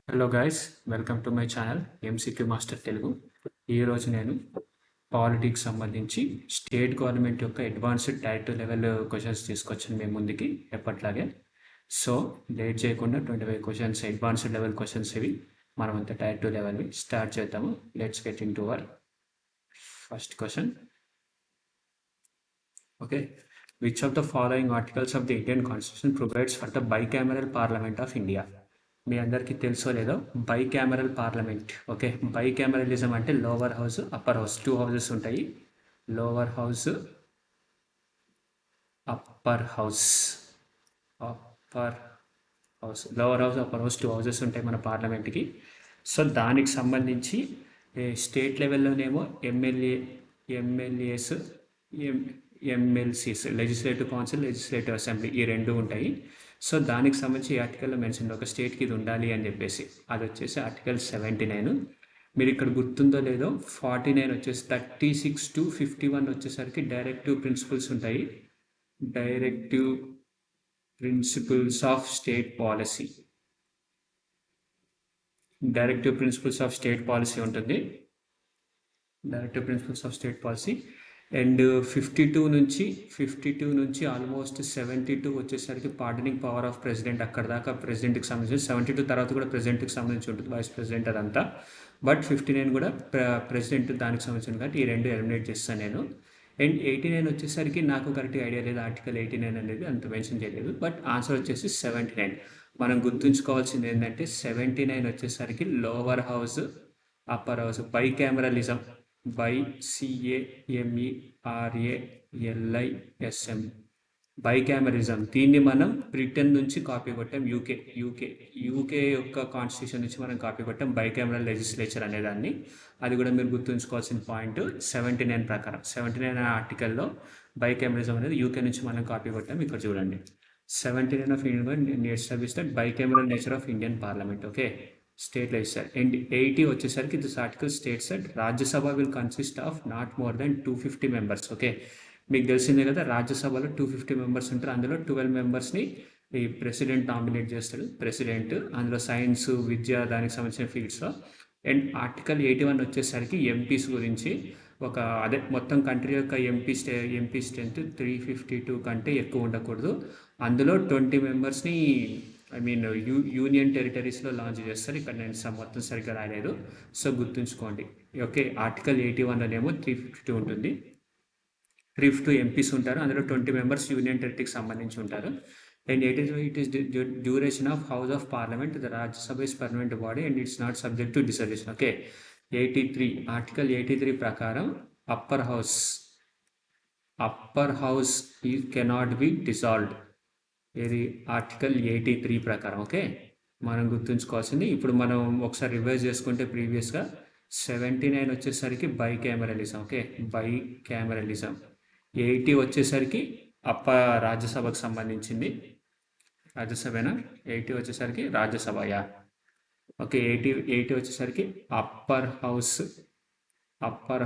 Hello guys, welcome to my channel MCQ master Telugu. ఈరోజు నేను politics సంబంధించి స్టేట్ గవర్నమెంట్ యొక్క అడ్వాన్స్డ్ టైర్ 2 లెవెల్ క్వశ్చన్స్ తీసుకొచ్చాను మేము ముందుకి ఎప్పట్లాగే. సో లేట్ చేయకుండా 25 క్వశ్చన్స్ అడ్వాన్స్డ్ లెవెల్ క్వశ్చన్స్ ఇవి. మనమంతా టైర్ 2 లెవెల్వి స్టార్ట్ చేద్దాము. Let's get into our first question. Okay, which of the following articles of the Indian constitution provides for the bicameral parliament of India? మీ అందరికీ తెలుసో లేదో bicameral parliament. Okay, bicameralism అంటే lower house upper house 2 houses ఉంటాయి. Lower house upper house upper house lower house upper house 2 houses ఉంటాయి మన పార్లమెంట్కి. So దానికి సంబంధించి స్టేట్ లెవెల్లోనేమో MLAs ఎంఎల్సీస్ legislative council legislative assembly ఈ రెండు ఉంటాయి. సో దానికి సంబంధించి ఈ ఆర్టికల్లో మెన్షన్ ఒక స్టేట్కి ఇది ఉండాలి అని చెప్పేసి అది వచ్చేసి ఆర్టికల్ 79. మీరు ఇక్కడ గుర్తుందో లేదో 49 వచ్చేసి 36 to 51 వచ్చేసరికి డైరెక్టివ్ ప్రిన్సిపల్స్ ఉంటాయి. Directive principles of state policy directive principles of state policy ఉంటుంది. Directive principles of state policy and 52 నుంచి ఆల్మోస్ట్ 72 వచ్చేసరికి పార్డనింగ్ పవర్ ఆఫ్ ప్రెసిడెంట్. అక్కడ దాకా ప్రెసిడెంట్కి సంబంధించి 72 తర్వాత కూడా ప్రెసిడెంట్కి సంబంధించి ఉంటుంది, వైస్ ప్రెసిడెంట్ అదంతా. బట్ 59 కూడా ప్రెసిడెంట్ దానికి సంబంధించింది కాబట్టి ఈ రెండు ఎలిమినేట్ చేస్తాను నేను. అండ్ 89 వచ్చేసరికి నాకు కరెక్ట్గా ఐడియా లేదు, ఆర్టికల్ 89 అనేది అంత మెన్షన్ చేయలేదు. బట్ ఆన్సర్ వచ్చేసి 79. మనం గుర్తుంచుకోవాల్సింది ఏంటంటే 79 వచ్చేసరికి lower house upper house bicameralism BICAMERALISM bicameralism. దీన్ని మనం బ్రిటన్ నుంచి కాపీ కొట్టాం. యూకే యొక్క కాన్స్టిట్యూషన్ నుంచి మనం కాపీ కొట్టాం బైకామరల్ లెజిస్లేచర్ అనేదాన్ని. అది కూడా మీరు గుర్తుంచుకోవాల్సిన పాయింట్. 79 ప్రకారం 79 ఆర్టికల్లో బైకామరిజం అనేది యూకే నుంచి మనం కాపీ కొట్టాం. ఇక్కడ చూడండి 79 of Indian establish that bicameral nature of Indian parliament. Okay, state legislature. And 80 వచ్చేసరికి this article states that Rajya Sabha will consist of not more than 250 members. Okay, మీకు తెలిసిందే కదా రాజ్యసభలో 250 మెంబర్స్ ఉంటారు. అందులో 12 మెంబర్స్ని ఈ ప్రెసిడెంట్ నామినేట్ చేస్తాడు. ప్రెసిడెంట్ అందులో సైన్స్ విద్య దానికి సంబంధించిన ఫీల్డ్స్లో. అండ్ ఆర్టికల్ 81 వచ్చేసరికి ఎంపీస్ గురించి. అదే మొత్తం కంట్రీ యొక్క ఎంపీ స్ట్రెంత్ 352 కంటే ఎక్కువ ఉండకూడదు. అందులో 20 మెంబర్స్ని యూనియన్ టెరిటరీస్లో లాంచ్ చేస్తారు. ఇక్కడ నేను మొత్తం సరిగ్గా రాయలేదు, సో గుర్తుంచుకోండి. ఓకే, ఆర్టికల్ 81లోనేమో 352 ఉంటుంది. 352 ఎంపీస్ ఉంటారు, అందులో 20 మెంబర్స్ యూనియన్ టెరిటరీకి సంబంధించి ఉంటారు. And it is duration of house of parliament. The Rajya Sabha is permanent body and it's not subject to dissolution. Okay, article 83 ప్రకారం upper house cannot be dissolved. ఇది article 83 ప్రకారం. Okay, మనం గుర్తుంచుకోవాల్సింది. ఇప్పుడు మనం ఒకసారి రివైజ్ చేసుకుంటే ప్రీవియస్గా 79 వచ్చేసరికి బైకామరలిజం. Okay, bicameralism. 80 వచ్చేసరికి రాజ్యసభకు సంబంధించింది. రాజ్యసభనా? 80 వచ్చేసరికి రాజ్యసభయా? ఓకే, 80 వచ్చేసరికి అప్పర్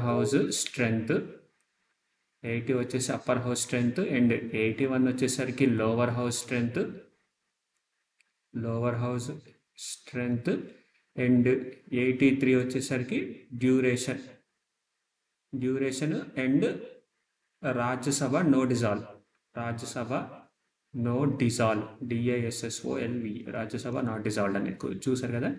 హౌస్ స్ట్రెంగ్త్. 80 వచ్చేసి అప్పర్ హౌస్ స్ట్రెంగ్త్. అండ్ 81 వచ్చేసరికి లోవర్ హౌస్ స్ట్రెంగ్త్. అండ్ 83 వచ్చేసరికి duration and Rajya Sabha no dissolve. DISSOLV, Rajya Sabha not dissolved అని చూసారు కదా.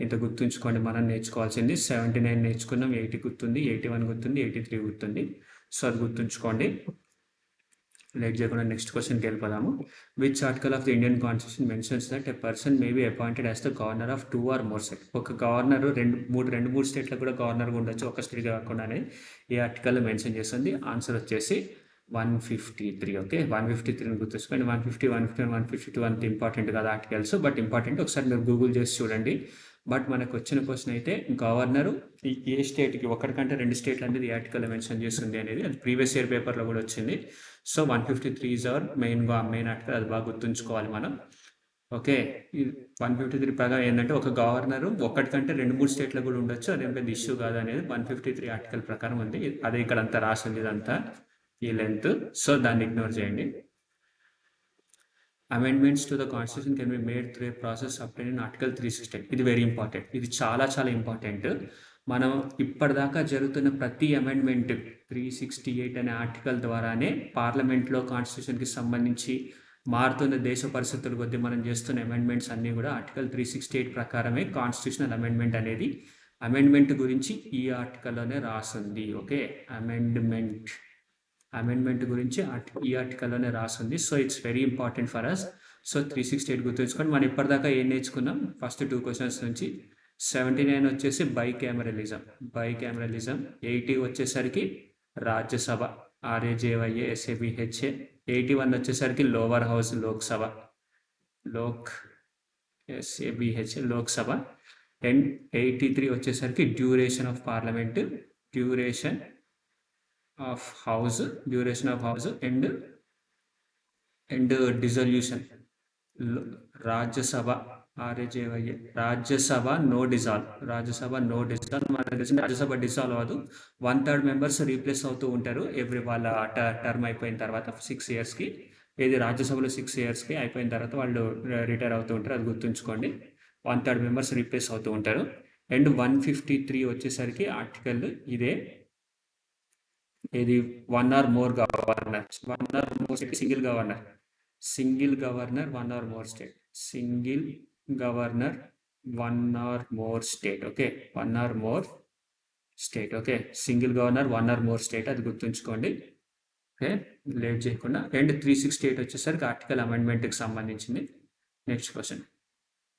ఇంత గుర్తుంచుకోండి. మనం నేర్చుకోవాల్సింది 79 నేర్చుకున్నాం, 80 గుర్తుంది, 81 గుర్తుంది, 83 గుర్తుంది. సో అది గుర్తుంచుకోండి. లేట్ చేయకుండా నెక్స్ట్ క్వశ్చన్కి వెళ్ళిపోదాము. Which article of the Indian constitution mentions that a person may be appointed as the governor of 2 or more state? ఒక గవర్నర్ రెండు మూడు స్టేట్లకు కూడా గవర్నర్గా ఉండొచ్చు, ఒక స్టేట్ కాకుండానే. ఈ ఆర్టికల్లో మెన్షన్ చేస్తుంది. ఆన్సర్ వచ్చేసి 153. ఓకే, 153 గుర్తుంచుకోండి. 150, 151, 152 అంత ఇంపార్టెంట్ కాదు ఆర్టికల్స్, బట్ ఇంపార్టెంట్. ఒకసారి మీరు గూగుల్ చేసి చూడండి. బట్ మనకు వచ్చిన క్వశ్చన్ అయితే గవర్నరు ఏ స్టేట్కి, ఒకటికంటే 2 స్టేట్లు అనేది ఈ ఆర్టికల్లో మెన్షన్ చేస్తుంది అనేది. అది ప్రీవియస్ ఇయర్ పేపర్లో కూడా వచ్చింది. So 153 is our main article. అది బాగా గుర్తుంచుకోవాలి మనం. ఓకే, 153 ప్రకారం ఏంటంటే ఒక గవర్నరు ఒకటికంటే 2-3 స్టేట్లో కూడా ఉండొచ్చు, అదేం పెద్ద ఇష్యూ కాదు అనేది 153 ఆర్టికల్ ప్రకారం ఉంది. అదే ఇక్కడ అంతా రాసింది, ఇదంతా ఈ లెంత్. సో దాన్ని ఇగ్నోర్ చేయండి. Amendments to the constitution can be made through a process obtain in article 368. ఇది వెరీ ఇంపార్టెంట్, ఇది చాలా చాలా ఇంపార్టెంట్. మనం ఇప్పటిదాకా జరుగుతున్న ప్రతి అమెండ్మెంట్ 368 అనే ఆర్టికల్ ద్వారానే పార్లమెంట్లో కాన్స్టిట్యూషన్కి సంబంధించి మారుతున్న దేశ పరిస్థితుల కొద్దీ మనం చేస్తున్న అమెండ్మెంట్స్ అన్నీ కూడా ఆర్టికల్ 368 ప్రకారమే కాన్స్టిట్యూషనల్ అమెండ్మెంట్ అనేది. అమెండ్మెంట్ గురించి ఈ ఆర్టికల్లోనే రాసింది. ఓకే, అమెండ్మెంట్ గురించి ఈ ఆర్టికల్లోనే రాసింది. So it's very important for us. So 368 గుర్తుంచుకొని మనం ఇప్పటిదాకా ఏం నేర్చుకున్నాం? ఫస్ట్ 2 క్వశ్చన్స్ నుంచి 79 వచ్చేసి బైకామరలిజం. 80 వచ్చేసరికి రాజ్యసభ RAJYA SABHA. 81 వచ్చేసరికి lower house Lok Sabha SABH Lok Sabha. And 83 వచ్చేసరికి duration of parliament, duration of house and dissolution. Rajya Sabha RAJYA Rajya Sabha no dissolve. మనకు తెలిసిన రాజ్యసభ డిజాల్వ్ అవ్వదు. 1/3 మెంబర్స్ రీప్లేస్ అవుతూ ఉంటారు ఎవ్రీ వాళ్ళ టర్మ్ అయిపోయిన తర్వాత 6 ఇయర్స్కి. ఏది రాజ్యసభలో 6 ఇయర్స్కి అయిపోయిన తర్వాత వాళ్ళు రిటైర్ అవుతూ ఉంటారు, అది గుర్తుంచుకోండి. 1/3 మెంబర్స్ రీప్లేస్ అవుతూ ఉంటారు. అండ్ 153 వచ్చేసరికి ఆర్టికల్ ఇదే, ఇది 1 or more governor. 1 or more state single governor 1 or more state, single governor 1 or more state. Okay, 1 or more state. Okay, single governor 1 or more state, అది గుర్తుంచుకోండి. ఓకే, లేట్ చేయకుండా. And 368 వచ్చేసరికి article అమెండ్మెంట్కి సంబంధించింది. Next question,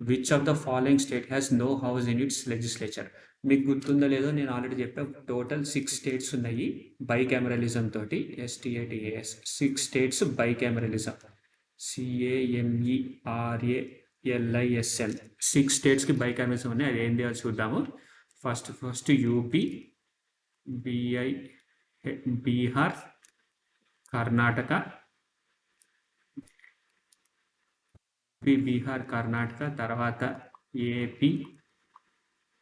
which of the following state has no house in its legislature? మీకు గుర్తుందో లేదో నేను ఆల్రెడీ చెప్పాను, టోటల్ 6 స్టేట్స్ ఉన్నాయి బైకామరలిజం తోటి. STATAS 6 states bicameralism. CAMERALISM 6 స్టేట్స్కి బైకామరలిజం ఉన్నాయి. అది ఏంటి అని చూద్దాము. ఫస్ట్ యూపీ, బీహార్, కర్ణాటక, తర్వాత ఏపీ,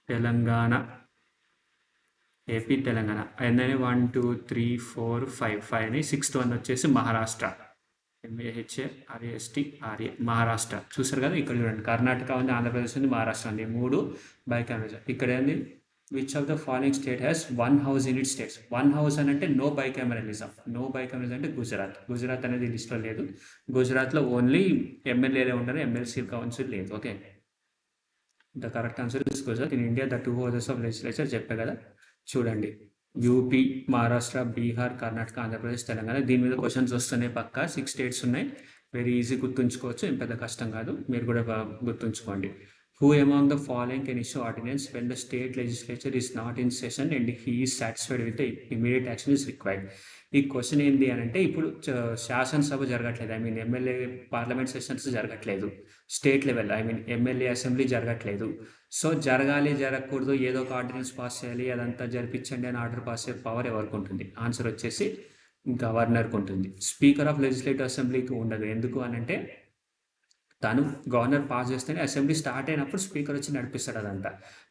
తెలంగాణ. అండ్ 1 2 3 4 5 అని 6th వన్ వచ్చేసి మహారాష్ట్ర. MAHARASTRA మహారాష్ట్ర. చూసారు కదా, ఇక్కడ చూడండి, కర్ణాటక ఉంది, ఆంధ్రప్రదేశ్ ఉంది, మహారాష్ట్ర ఉంది, 3 బైకామరలిజం. ఇక్కడ ఏంది, which of the following state has 1 house in it states? 1 house అని అంటే నో బైకామరలిజం. అంటే గుజరాత్ అనేది లిస్ట్లో లేదు. గుజరాత్లో ఓన్లీ ఎమ్మెల్యేలే ఉంటారు, ఎమ్మెల్సీ కౌన్సిల్ లేదు. Okay, the correct answer is Gujarat. In India the 2 houses of legislature చెప్పే కదా. చూడండి, యూపీ, మహారాష్ట్ర, బీహార్, కర్ణాటక, ఆంధ్రప్రదేశ్, తెలంగాణ. దీని మీద క్వశ్చన్స్ వస్తున్నాయి పక్కా. 6 స్టేట్స్ ఉన్నాయి, వెరీ ఈజీ గుర్తుంచుకోవచ్చు, ఏం పెద్ద కష్టం కాదు, మీరు కూడా గుర్తుంచుకోండి. Who among the following can issue ordinance when the state legislature is not in session and he is satisfied with the immediate action is required? ఈ క్వశ్చన్ ఏంటి అని అంటే, ఇప్పుడు శాసనసభ జరగట్లేదు, ఎమ్మెల్యే పార్లమెంట్ సెషన్స్ జరగట్లేదు, స్టేట్ లెవెల్ ఎమ్మెల్యే అసెంబ్లీ జరగట్లేదు. So జరగకూడదు, ఏదో ఒక ఆర్డినెన్స్ పాస్ చేయాలి, అదంతా జరిపించండి అని ఆర్డర్ పాస్ చేసే పవర్ ఎవరికి ఉంటుంది? ఆన్సర్ వచ్చేసి గవర్నర్కి ఉంటుంది. స్పీకర్ ఆఫ్ లెజిస్లేటివ్ అసెంబ్లీకి ఉండదు. ఎందుకు అని అంటే, తను గవర్నర్ పాస్ చేస్తేనే అసెంబ్లీ స్టార్ట్ అయినప్పుడు స్పీకర్ వచ్చి నడిపిస్తాడు అదంతా.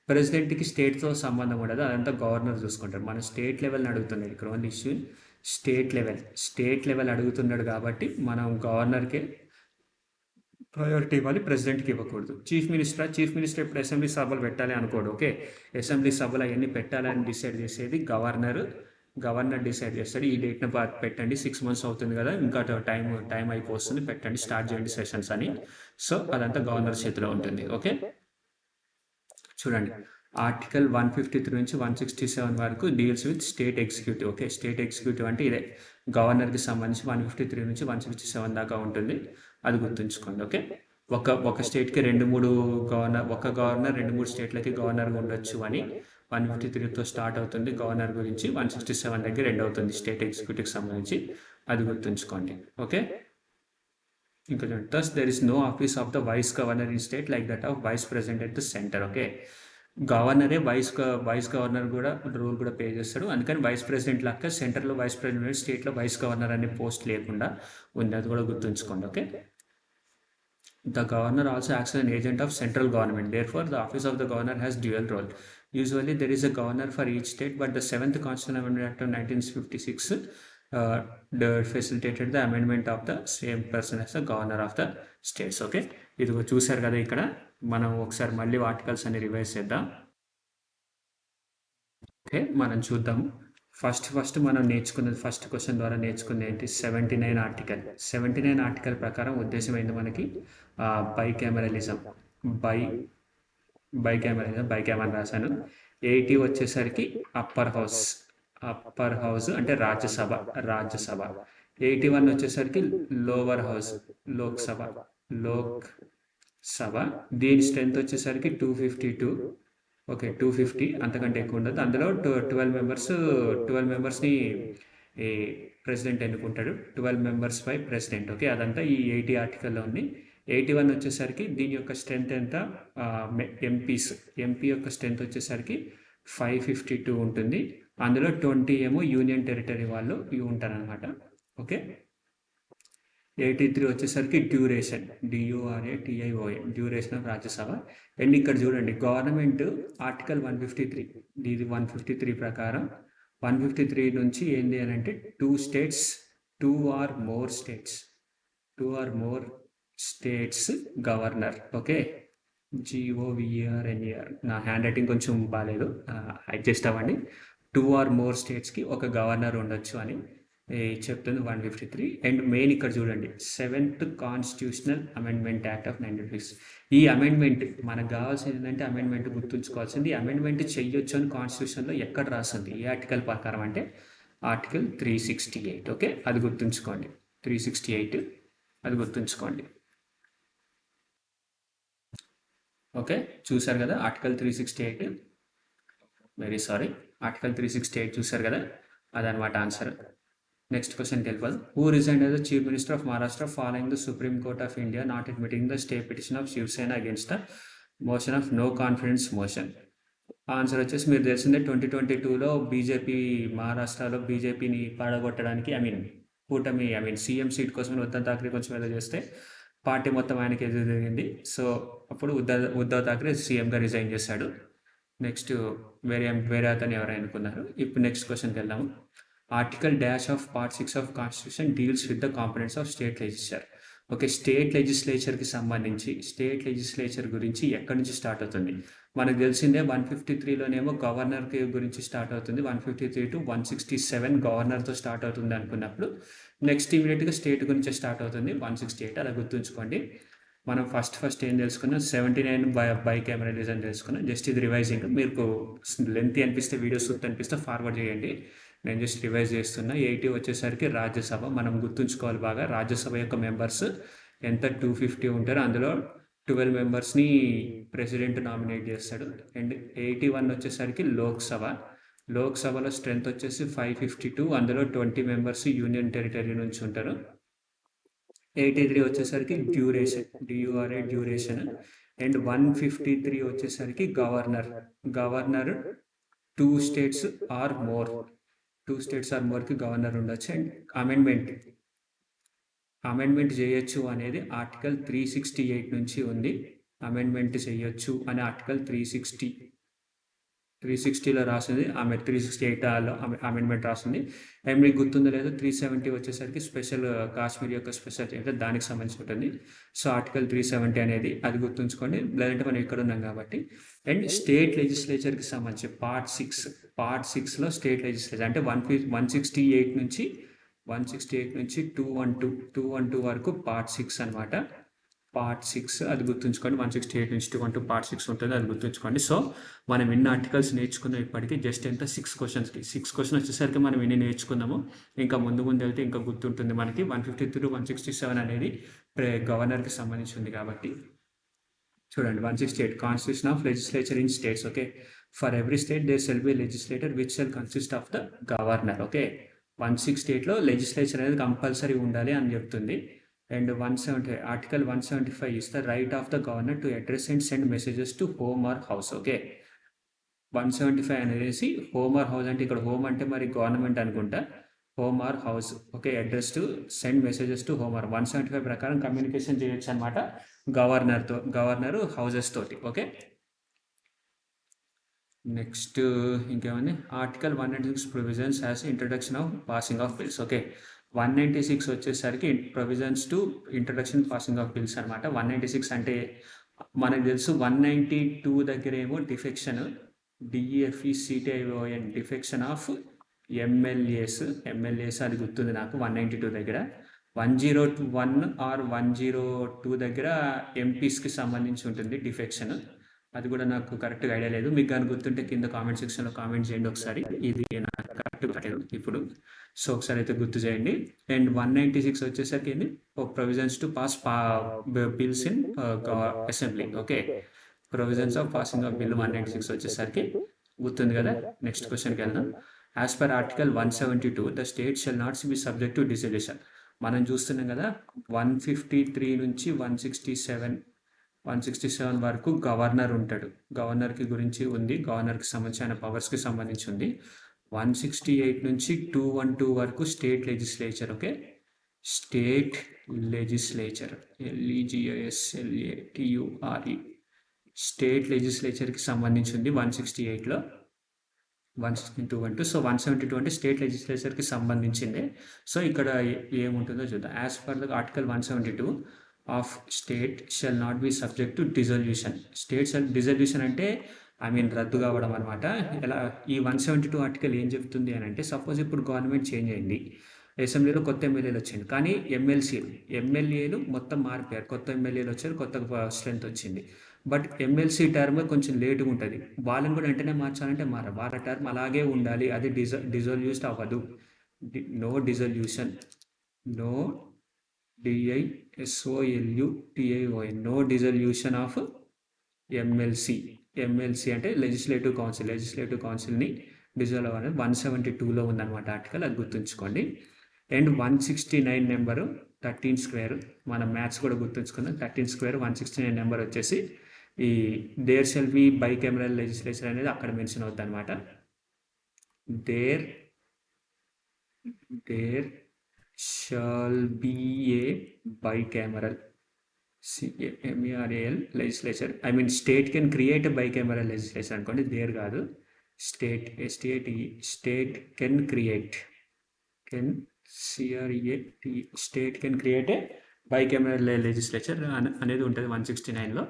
ప్రెసిడెంట్కి స్టేట్తో సంబంధం ఉండదు, అదంతా గవర్నర్ చూసుకుంటారు. మన స్టేట్ లెవెల్ని అడుగుతున్నాడు ఇక్కడ, ఓన్లీ ఇష్యూ స్టేట్ లెవెల్ అడుగుతున్నాడు కాబట్టి మనం గవర్నర్కే ప్రయారిటీ ఇవ్వాలి, ప్రెసిడెంట్కి ఇవ్వకూడదు. చీఫ్ మినిస్టర్ ఇప్పుడు అసెంబ్లీ సభలు పెట్టాలి అనుకోడు. ఓకే, అసెంబ్లీ సభలు అవన్నీ పెట్టాలని డిసైడ్ చేసేది గవర్నర్ డిసైడ్ చేస్తాడు. ఈ డేట్ని పెట్టండి, 6 months అవుతుంది కదా, ఇంకా టైం అయిపోతుంది, పెట్టండి, స్టార్ట్ చేయండి సెషన్స్ అని. సో అదంతా గవర్నర్ చేతిలో ఉంటుంది. ఓకే, చూడండి, ఆర్టికల్ 153 నుంచి 167 వరకు deals with state executive. Okay, state executive అంటే ఇదే, గవర్నర్కి సంబంధించి 153 నుంచి 167 దాకా ఉంటుంది, అది గుర్తుంచుకోండి. ఓకే, ఒక స్టేట్కి 2-3 గవర్నర్, ఒక గవర్నర్ 2-3 స్టేట్లకి గవర్నర్గా ఉండొచ్చు అని 153తో స్టార్ట్ అవుతుంది గవర్నర్ గురించి, 167 దగ్గర ఎండ్ అవుతుంది స్టేట్ ఎగ్జిక్యూటివ్కి సంబంధించి, అది గుర్తుంచుకోండి. ఓకే, ఇంకా thus there is no office of the vice governor in state like that of vice president at the center. Okay, గవర్నరే వైస్ గవర్నర్ కూడా రూల్ కూడా పే చేస్తాడు, అందుకని వైస్ ప్రెసిడెంట్ లాగా సెంటర్లో వైస్ ప్రెసిడెంట్, స్టేట్లో వైస్ గవర్నర్ అనే పోస్ట్ లేకుండా ఉంది, అది కూడా గుర్తుంచుకోండి. Okay, the governor also acts as an agent of central government. Therefore, the office of the governor has dual role. Usually, there is a governor for each state, but the 7th Constitutional Amendment Act of 1956 facilitated the amendment of the same person as the governor of the states. Okay, ఇది చూసారు కదా. ఇక్కడ మనం ఒకసారి మళ్ళీ articles అన్ని revise చేద్దాం. Okay, మనం చూద్దాము. ఫస్ట్ మనం నేర్చుకున్నది, ఫస్ట్ క్వశ్చన్ ద్వారా నేర్చుకున్నది ఏంటి? 79 ఆర్టికల్. 79 ఆర్టికల్ ప్రకారం ఉద్దేశం ఏంటి మనకి? బైకామెరలిజం. బైకామెరా రాశాను. 80 వచ్చేసరికి అప్పర్ హౌస్ అంటే రాజ్యసభ. 81 వచ్చేసరికి లోవర్ హౌస్, లోక్ సభ. దీని స్ట్రెంత్ వచ్చేసరికి 252. ఓకే, 250, అంతకంటే ఎక్కువ ఉండదు. అందులో 12 మెంబర్స్ని ఈ ప్రెసిడెంట్ ఎన్నుకుంటాడు. 12 మెంబర్స్ బై ప్రెసిడెంట్. ఓకే, అదంతా ఈ 80 ఆర్టికల్లో ఉంది. 81 వచ్చేసరికి దీని యొక్క స్ట్రెంత్ ఎంత? ఎంపీ యొక్క స్ట్రెంత్ వచ్చేసరికి 552 ఉంటుంది. అందులో 20 ఏమో యూనియన్ టెరిటరీ వాళ్ళు ఉంటారనమాట. ఓకే, 83 వచ్చేసరికి duration, duration of Rajya Sabha. And ఇక్కడ చూడండి, గవర్నమెంట్ ఆర్టికల్ 153, ఇది 153 ప్రకారం 153 నుంచి ఏంటి అని అంటే 2 states, 2 or more states governor. Okay, GOVERNER. నా హ్యాండ్ రైటింగ్ కొంచెం బాగాలేదు, అడ్జస్ట్ అవ్వండి. 2 ఆర్ మోర్ స్టేట్స్కి ఒక గవర్నర్ ఉండొచ్చు అని చెప్తుంది 153. అండ్ మెయిన్ ఇక్కడ చూడండి, 7th constitutional amendment act of 1956. ఈ అమెండ్మెంట్ మనకు కావాల్సింది ఏంటంటే, అమెండ్మెంట్ గుర్తుంచుకోవాల్సింది, అమెండ్మెంట్ చెయ్యొచ్చు అని కాన్స్టిట్యూషన్లో ఎక్కడ రాస్తుంది, ఏ ఆర్టికల్ ప్రకారం అంటే ఆర్టికల్ 368. ఓకే, అది గుర్తుంచుకోండి. 368 అది గుర్తుంచుకోండి. ఓకే, చూసారు కదా ఆర్టికల్ 368. వెరీ సారీ, ఆర్టికల్ 368 చూసారు కదా, అదనమాట ఆన్సర్. నెక్స్ట్ క్వశ్చన్కి వెళ్ళిపోదాం. Who resign as the chief minister of Maharashtra following the supreme court of India not admitting the stay petition of Shiv Sena against the motion of no confidence motion? Answer వచ్చేసి మీరు తెలిసిందే, 2022లో BJP మహారాష్ట్రలో బీజేపీని పాడగొట్టడానికి కూటమి సీఎం సీట్ కోసం ఉద్ధవ్ థాక్రే కొంచెం ఏదో చేస్తే పార్టీ మొత్తం ఆయనకి ఎదురు జరిగింది. సో అప్పుడు ఉద్ధవ్ థాక్రే సీఎంగా రిజైన్ చేశాడు. నెక్స్ట్ వేరే అతను ఎవరైనా అనుకున్నారు. ఇప్పుడు నెక్స్ట్ క్వశ్చన్కి వెళ్దాము. ఆర్టికల్ డాష్ ఆఫ్ పార్ట్ 6 ఆఫ్ constitution deals with the components of state legislature. Okay, state లెజిస్లేచర్కి సంబంధించి స్టేట్ లెజిస్లేచర్ గురించి ఎక్కడి నుంచి స్టార్ట్ అవుతుంది? మనకు తెలిసిందే 153లోనేమో గవర్నర్ గురించి స్టార్ట్ అవుతుంది. 153 to 167 గవర్నర్తో స్టార్ట్ అవుతుంది అనుకున్నప్పుడు నెక్స్ట్ ఇమీడియట్గా స్టేట్ గురించి స్టార్ట్ అవుతుంది 168. అలా గుర్తుంచుకోండి. మనం ఫస్ట్ ఏం తెలుసుకున్నాం? 79 బైకామెరలిజం తెలుసుకున్నాం. జస్ట్ ఇది రివైజింగ్. మీకు లెంత్ అనిపిస్తే, వీడియోస్ అనిపిస్తే ఫార్వర్డ్ చేయండి, నేను జస్ట్ రివైజ్ చేస్తున్నా. 80 వచ్చేసరికి రాజ్యసభ. మనం గుర్తుంచుకోవాలి బాగా, రాజ్యసభ యొక్క మెంబర్స్ ఎంత? 250 ఉంటారు. అందులో 12 మెంబర్స్ని ప్రెసిడెంట్ నామినేట్ చేస్తాడు. అండ్ 81 వచ్చేసరికి లోక్సభలో స్ట్రెంత్ వచ్చేసి 552, అందులో 20 మెంబర్స్ యూనియన్ టెరిటరీ నుంచి ఉంటారు. 83 వచ్చేసరికి డ్యూరేషన్. అండ్ 153 వచ్చేసరికి గవర్నర్ 2 స్టేట్స్ ఆర్ మోర్కి గవర్నర్ ఉండొచ్చు. అండ్ అమెండ్మెంట్ చేయొచ్చు అనేది ఆర్టికల్ 368 నుంచి ఉంది. అమెండ్మెంట్ చేయొచ్చు అనే ఆర్టికల్ 360లో రాసింది, 368లో అమెండ్మెంట్ రాసింది. అండ్ మీకు గుర్తుందో లేదో 370 వచ్చేసరికి స్పెషల్ కాశ్మీర్ యొక్క స్పెషల్ అంటే దానికి సంబంధించి ఉంటుంది. సో ఆర్టికల్ 370 అనేది అది గుర్తుంచుకోండి, లేదంటే మనం ఇక్కడ ఉన్నాం కాబట్టి. అండ్ స్టేట్ లెజిస్లేచర్కి సంబంధించి పార్ట్ 6లో స్టేట్ లెజిస్లేచర్ అంటే 168 నుంచి 212 వరకు పార్ట్ 6 అనమాట. పార్ట్ 6 అది గుర్తుంచుకోండి. 168 నుంచి 212 పార్ట్ 6 ఉంటుంది, అది గుర్తుంచుకోండి. సో మనం ఎన్ని ఆర్టికల్స్ నేర్చుకున్నాం ఇప్పటికీ? జస్ట్ ఎంత? 6 క్వశ్చన్స్కి 6 క్వశ్చన్ వచ్చేసరికి మనం ఎన్ని నేర్చుకున్నాము. ఇంకా ముందు వెళ్తే ఇంకా గుర్తుంటుంది మనకి. 153 to 167 అనేది గవర్నర్కి సంబంధించి ఉంది కాబట్టి చూడండి. 168 constitution of legislature in states. Okay, for every state there shall be legislator which shall consist of the governor. Okay, 168లో లెజిస్లేచర్ అనేది కంపల్సరీ ఉండాలి అని చెప్తుంది. And article 175 is the right of the governor to address and send messages to home or house. Okay, 175 అనేది home or house అంటే ఇక్కడ home అంటే మరి గవర్నమెంట్ అనుకుంటా, home or house. Okay, address to send messages to home or. 175 ప్రకారం communication చేయొచ్చు అనమాట governor houses తోటి. ఓకే, నెక్స్ట్ ఇంకేమంది, article 196 provisions as introduction of passing of bills. Okay, 196 వచ్చేసరికి provisions to introduction passing of bills అనమాట. 196 అంటే మనకు తెలుసు, 192 దగ్గర ఏమో defection, DEFECTION defection of MLAs అది గుర్తుంది నాకు. 192 దగ్గర 101 ఆర్ 102 దగ్గర ఎంపీస్కి సంబంధించి ఉంటుంది డిఫెక్షన్. అది కూడా నాకు కరెక్ట్గా ఐడియా లేదు. మీకు కానీ గుర్తుంటే కింద కామెంట్ సెక్షన్లో కామెంట్ చేయండి ఒకసారి. ఇది నాకు కరెక్ట్గా లేదు ఇప్పుడు, సో ఒకసారి అయితే గుర్తు చేయండి. అండ్ 196 వచ్చేసరికి ఏంది, provisions to pass bills in assembly. Okay, provisions of passing of bill 196 వచ్చేసరికి గుర్తుంది కదా. నెక్స్ట్ క్వశ్చన్కి వెళ్దాం. As per article 172 the state shall not be subject to dissolution. మనం చూస్తున్నాం కదా, 153 నుంచి 167 వరకు గవర్నర్ ఉంటాడు. గవర్నర్కి గురించి ఉంది, గవర్నర్కి సంబంధించిన పవర్స్కి సంబంధించి ఉంది. 168 నుంచి 212 వరకు state legislature. Okay, state legislature, LEGISLATURE, state లెజిస్లేచర్కి సంబంధించి ఉంది 168లో. 162 అంటూ, సో 172 అంటే స్టేట్ లెజిస్లేచర్కి సంబంధించిందే. సో ఇక్కడ ఏముంటుందో చూద్దాం. As per the article 172 of state shall not be subject to dissolution. State dissolution అంటే రద్దు కావడం అనమాట. ఇలా ఈ 172 ఆర్టికల్ ఏం చెప్తుంది అని అంటే, సపోజ్ ఇప్పుడు గవర్నమెంట్ చేంజ్ అయింది, అసెంబ్లీలో కొత్త ఎమ్మెల్యేలు వచ్చాయి, కానీ ఎమ్మెల్యేలు మొత్తం మారిపోయారు, కొత్త ఎమ్మెల్యేలు వచ్చారు, కొత్త స్ట్రెంత్ వచ్చింది. బట్ ఎమ్మెల్సీ టర్మ్ కొంచెం లేటుగా ఉంటుంది, వాళ్ళని కూడా వెంటనే మార్చాలంటే వాళ్ళ టర్మ్ అలాగే ఉండాలి, అది డిజల్యూషన్ అవ్వదు. No dissolution, no DISOLUTION, no dissolution of MLC అంటే లెజిస్లేటివ్ కౌన్సిల్ని డిజాల్వ్ అనేది 172లో ఉందన్నమాట ఆర్టికల్, అది గుర్తుంచుకోండి. అండ్ 169 నెంబరు 13², మన మ్యాథ్స్ కూడా గుర్తుంచుకుందాం. 13² 169 నెంబర్ వచ్చేసి ఈ there shall be bicameral legislature అనేది అక్కడ మెన్షన్ అవుతుంది అనమాట. There shall be a bicameral, CAMERAL legislature. State can create a bicameral legislature అనుకోండి, దేర్ కాదు, state can create, state can create a bicameral legislature అనేది ఉంటుంది 169లో.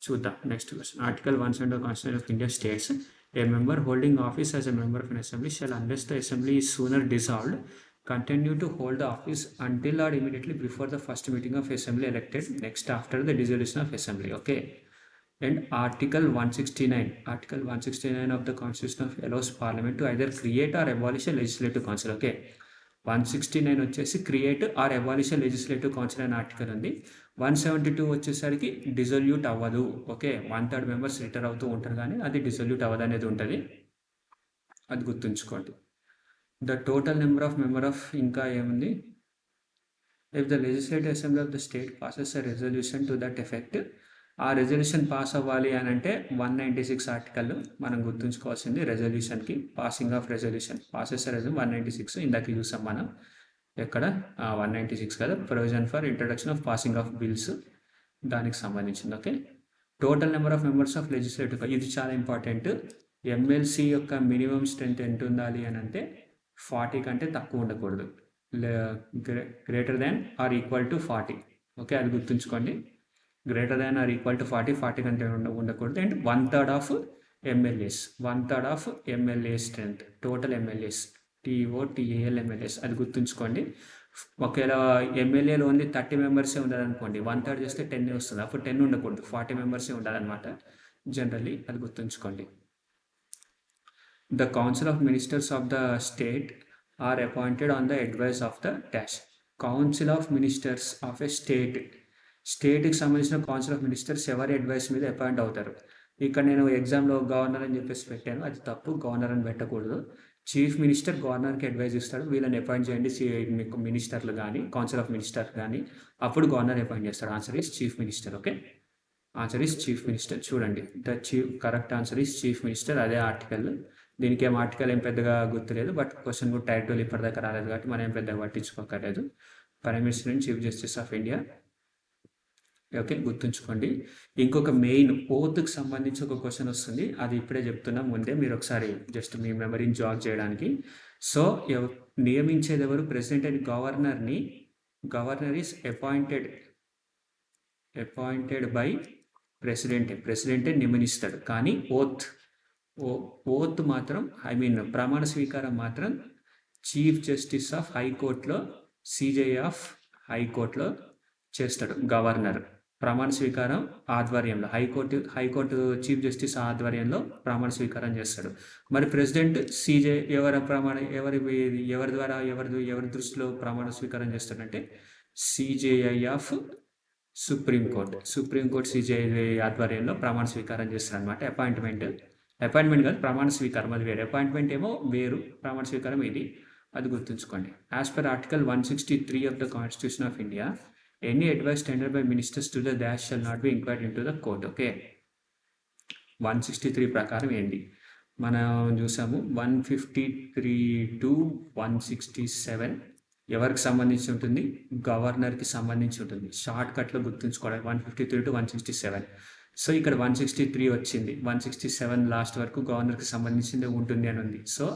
చూద్దాం next question. Article 170 constitution of India states a member holding office as a member of an assembly shall, unless the assembly is sooner dissolved, continue to hold the office until or immediately before the first meeting of assembly elected next after the dissolution of assembly. Okay, and article 169 of the constitution of allows parliament to either create or abolish a legislative council. Okay, 169 వచ్చేసి create or abolish legislative council అనే article ఉంది. 172 వచ్చేసరికి డిజల్యూట్ అవ్వదు. Okay, 1/3 members retire అవుతూ ఉంటారు, కానీ అది డిజల్యూట్ అవ్వదు అనేది ఉంటుంది, అది గుర్తుంచుకోండి. ద టోటల్ నెంబర్ ఆఫ్ ఇంకా ఏముంది, if the legislative assembly of the state passes a resolution to that effect, ఆ రెజల్యూషన్ పాస్ అవ్వాలి అని అంటే 196 ఆర్టికల్ మనం గుర్తుంచుకోవాల్సింది. రెజల్యూషన్కి passing of resolution, passes resolution 196 ఇందాక చూసాం మనం. ఎక్కడ 196 కదా, provision for introduction of passing of bills, దానికి సంబంధించింది. Okay, total number of members of legislative, ఇది చాలా ఇంపార్టెంట్. ఎమ్మెల్సీ యొక్క మినిమం స్ట్రెంత్ ఎంత ఉండాలి అని అంటే 40 కంటే తక్కువ ఉండకూడదు, greater than or equal to 40. Okay, అది గుర్తుంచుకోండి, greater than or equal to 40 కంటే ఉండకూడదు. And 1/3 of MLA strength, total MLAs, TOTAL MLAs, అది గుర్తుంచుకోండి. ఒకవేళ ఎమ్మెల్యేలు ఓన్లీ 30 మెంబర్సే ఉండాలనుకోండి, 1/3 చేస్తే 10 వస్తుంది, అప్పుడు 10 ఉండకూడదు, 40 మెంబర్సే ఉండాలన్నమాట జనరల్లీ, అది గుర్తుంచుకోండి. The Council of Ministers of the state are appointed on the advice of the dash. Council of Ministers of a స్టేట్కి సంబంధించిన కౌన్సిల్ ఆఫ్ మినిస్టర్స్ ఎవరి అడ్వైస్ మీద అపాయింట్ అవుతారు. ఇక్కడ నేను ఎగ్జామ్లో గవర్నర్ అని చెప్పేసి పెట్టాను, అది తప్పు, గవర్నర్ అని పెట్టకూడదు. చీఫ్ మినిస్టర్ గవర్నర్కి అడ్వైజ్ ఇస్తాడు, వీళ్ళని అపాయింట్ చేయండి మీకు మినిస్టర్లు కానీ కౌన్సిల్ ఆఫ్ మినిస్టర్ కానీ, అప్పుడు గవర్నర్ అపాయింట్ చేస్తాడు. Answer is chief minister. Okay, answer is chief minister. చూడండి, correct answer is chief minister. అదే ఆర్టికల్, దీనికి ఏం ఆర్టికల్ ఏం పెద్దగా గుర్తులేదు, బట్ క్వశ్చన్ కూడా టైర్ 2 ఇప్పటిదాకా రాలేదు కాబట్టి మనం ఏం పెద్దగా పట్టించుకోకర్లేదు. Prime minister and chief justice of India. Okay, గుర్తుంచుకోండి. ఇంకొక మెయిన్ ఓత్కి సంబంధించి ఒక క్వశ్చన్ వస్తుంది, అది ఇప్పుడే చెప్తున్నా ముందే, మీరు ఒకసారి జస్ట్ మీ మెమరీని జాగ్ చేయడానికి. సో నియమించేది ఎవరు? ప్రెసిడెంట్ అండ్ గవర్నర్ని. గవర్నర్ ఈస్ అపాయింటెడ్ బై ప్రెసిడెంటే నియమిస్తాడు. కానీ ఓత్ మాత్రం, ఐ మీన్ ప్రమాణ స్వీకారం మాత్రం చీఫ్ జస్టిస్ ఆఫ్ హైకోర్టులో, సిజే ఆఫ్ హైకోర్టులో చేస్తాడు గవర్నర్. ప్రమాణ స్వీకారం ఆధ్వర్యంలో హైకోర్టు చీఫ్ జస్టిస్ ఆధ్వర్యంలో ప్రమాణ స్వీకారం చేస్తాడు. మరి ప్రెసిడెంట్ సీజే ఎవరి దృష్టిలో ప్రమాణ స్వీకారం చేస్తాడంటే సిజేఐ ఆఫ్ సుప్రీంకోర్టు సిజేఐ ఆధ్వర్యంలో ప్రమాణ స్వీకారం చేస్తాడు అనమాట. అపాయింట్మెంట్ కాదు, ప్రమాణ స్వీకారం అది వేరు. అపాయింట్మెంట్ ఏమో వేరు, ప్రమాణ స్వీకారం ఇది, అది గుర్తుంచుకోండి. As per article 163 of the constitution of India, any advice tender by ministers to the dash shall not be inquired into the court. Okay, 163 ప్రకారం ఏంటి మనం చూసాము. 153 to 167 ఎవరికి సంబంధించి ఉంటుంది? గవర్నర్కి సంబంధించి ఉంటుంది. షార్ట్ కట్లో గుర్తుంచుకోవడం 153 to 167. సో ఇక్కడ 163 వచ్చింది, 167 లాస్ట్ వరకు గవర్నర్కి సంబంధించింది ఉంటుంది అని ఉంది. So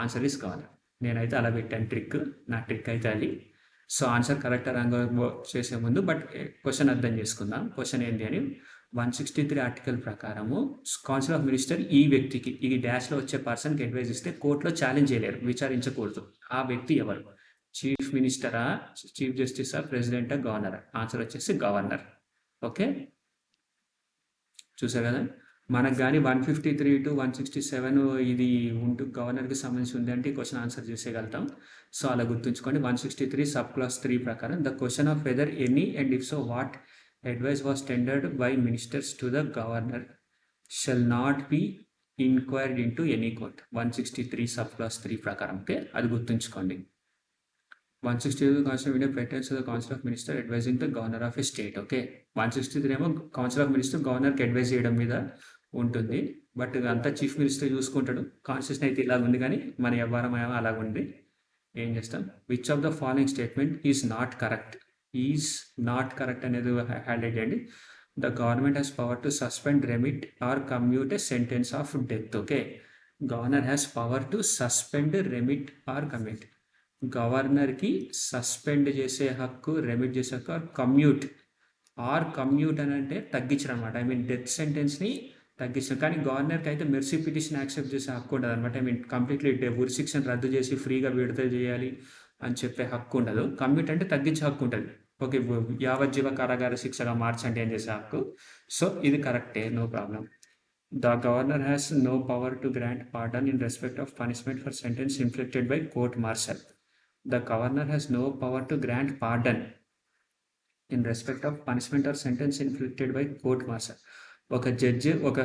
answer is governor. నేనైతే అలా పెట్టాను ట్రిక్, నా ట్రిక్ అయితే అది. సో ఆన్సర్ కరెక్ట్ రాంగ్ చేసే ముందు బట్ క్వశ్చన్ అర్థం చేసుకుందాం. క్వశ్చన్ ఏంటి అని, 163 ఆర్టికల్ ప్రకారము కౌన్సిల్ ఆఫ్ మినిస్టర్ ఈ వ్యక్తికి, ఈ డాష్లో వచ్చే పర్సన్కి అడ్వైజ్ ఇస్తే కోర్టులో ఛాలెంజ్ చేయలేరు, విచారించకూడదు. ఆ వ్యక్తి ఎవరు? చీఫ్ మినిస్టరా, చీఫ్ జస్టిసా, ప్రెసిడెంటా, గవర్నరా? ఆన్సర్ వచ్చేసి గవర్నర్. ఓకే, చూసారు కదా. మనకు కానీ 153 to 167 ఇది గవర్నర్కి సంబంధించి ఉంది అంటే క్వశ్చన్ ఆన్సర్ చేసేయగలుగుతాం. సో అలా గుర్తుంచుకోండి. 163 సబ్ క్లాస్ 3 ప్రకారం the question of whether any and if so what advice was tendered by ministers to the governor shall not be inquired into any court. 163 sub clause 3 ప్రకారం. Okay, అది గుర్తుంచుకోండి. 162 Council of India pertains to the Council of Minister advising the Governor of a state. Okay, 163 ఏమో council of minister గవర్నర్కి advise చేయడం మీద ఉంటుంది. But అంతా chief minister చూసుకుంటాడు. కాన్స్టిట్యూషన్ అయితే ఇలాగ ఉంది, కానీ మన వ్యవహారం ఏమో అలాగుంది. ఏం చేస్తాం? Which of the following statement is not correct అనేది హైలైట్ చేయండి. The government has power to suspend, remit or commute a sentence of death. Okay, governor has power to suspend, remit or commute. గవర్నర్కి suspend చేసే హక్కు, remit చేసే హక్కు, commute అని అంటే తగ్గించడం అనమాట. ఐ మీన్ డెత్ సెంటెన్స్ని తగ్గించడం. కానీ గవర్నర్కి అయితే మెర్సీ పిటిషన్ యాక్సెప్ట్ చేసే హక్కు ఉండదు అనమాట. ఐ మీన్ కంప్లీట్లీ ఉరి శిక్షను రద్దు చేసి ఫ్రీగా విడుదల చేయాలి అని చెప్పే హక్కు ఉండదు. కమ్యూట్ అంటే తగ్గించే హక్కు ఉంటుంది. ఓకే, యావజ్జీవ కారాగార శిక్షగా మార్చండి అని చేసే హక్కు. సో ఇది కరెక్టే, no problem. The governor has no power to grant pardon in respect of punishment for sentence inflicted by court martial. The governor has no power to grant pardon in respect of punishment or sentence inflicted by court martial. ఒక judge ఒక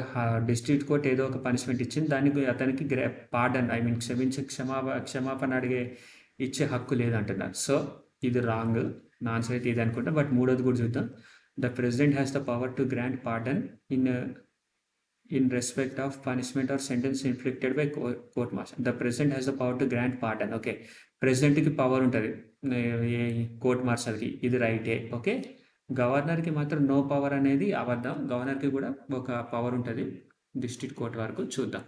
district court ఏదో ఒక punishment ఇచ్చింది, దానికి అతనికి pardon, I mean క్షమాపణ అడిగే ఇచ్చే హక్కు లేదంటున్నారు. సో ఇది రాంగ్, నా ఆన్సర్ అయితే ఇది అనుకుంటా. బట్ మూడోది కూడా చూద్దాం. The president has the power to grant pardon in respect of punishment or sentence inflicted by court martial. The president has the power to grant pardon. Okay, ప్రెసిడెంట్కి power ఉంటుంది court మార్షల్కి, ఇది రైటే. ఓకే, గవర్నర్కి మాత్రం నో పవర్ అనేది అబద్ధం. గవర్నర్కి కూడా ఒక పవర్ ఉంటుంది డిస్ట్రిక్ట్ కోర్ట్ వరకు. చూద్దాం.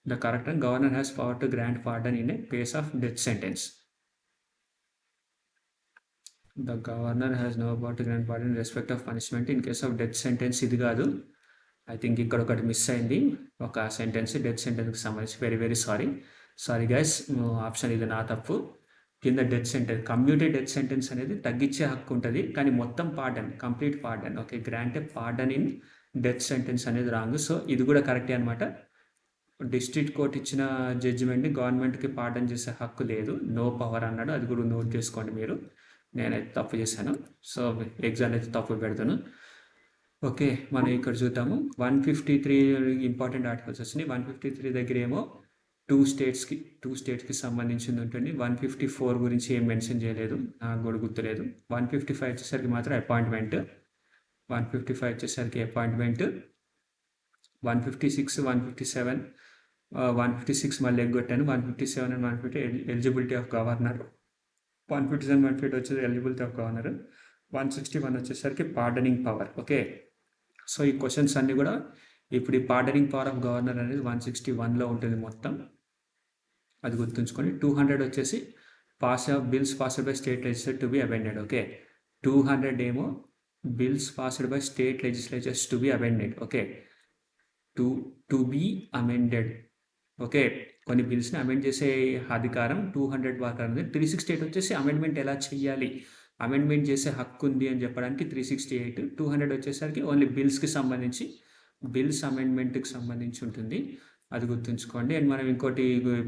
The correct governor has power to grant pardon in a case of death sentence. The governor has no power to grant pardon in respect of punishment in case of death sentence, ఇది కాదు. I think ఇక్కడ ఒకటి miss అయింది, ఒక sentence, death సెంటెన్స్కి సంబంధించి. Very sorry guys, option ఇది నా తప్పు. కింద death sentence, commuted death sentence అనేది తగ్గించే హక్కు ఉంటుంది, కానీ మొత్తం pardon, complete pardon. Okay, grant pardon in death sentence అనేది రాంగ్. సో ఇది కూడా కరెక్టే అనమాట. డిస్ట్రిక్ట్ కోర్ట్ ఇచ్చిన జడ్జిమెంట్ని గవర్నమెంట్కి పార్డన్ చేసే హక్కు లేదు, నో పవర్ అన్నాడు. అది కూడా నోట్ చేసుకోండి మీరు. నేనైతే తప్పు చేశాను, సో ఎగ్జామ్ అయితే తప్పు పెడతాను. ఓకే, మనం ఇక్కడ చూద్దాము. 153 ఇంపార్టెంట్ ఆర్టికల్స్ వచ్చినాయి. 153 దగ్గర ఏమో టూ స్టేట్స్కి సంబంధించింది ఉంటుంది. 154 గురించి ఏం మెన్షన్ చేయలేదు, నాకు కూడా గుర్తులేదు. 155 వచ్చేసరికి మాత్రం అపాయింట్మెంట్. 155 వచ్చేసరికి అపాయింట్మెంట్. 156, 157, 156 మళ్ళీ ఎగ్గొట్టాను. 157 and 150 ఎలిజిబిలిటీ ఆఫ్ గవర్నర్. 157, 158 వచ్చేది ఎలిజిబిలిటీ ఆఫ్ గవర్నర్. 161 వచ్చేసరికి పార్డనింగ్ పవర్. ఓకే, సో ఈ క్వశ్చన్స్ అన్నీ కూడా ఇప్పుడు ఈ పార్డనింగ్ పవర్ ఆఫ్ గవర్నర్ అనేది 161లో ఉంటుంది మొత్తం, అది గుర్తుంచుకోండి. 200 వచ్చేసి bills passed by state legislature to be amended. Okay, 200 ఏమో bills passed by state legislatures to be amended. Okay, to be amended. Okay, కొన్ని బిల్స్ని అమెండ్ చేసే అధికారం 200 వరకు ఉంది. 368 వచ్చేసి అమెండ్మెంట్ ఎలా చేయాలి, అమెండ్మెంట్ చేసే హక్కు ఉంది అని చెప్పడానికి 368. 200 వచ్చేసరికి ఓన్లీ బిల్స్కి సంబంధించి, బిల్స్ అమెండ్మెంట్కి సంబంధించి ఉంటుంది, అది గుర్తుంచుకోండి. అండ్ మనం ఇంకోటి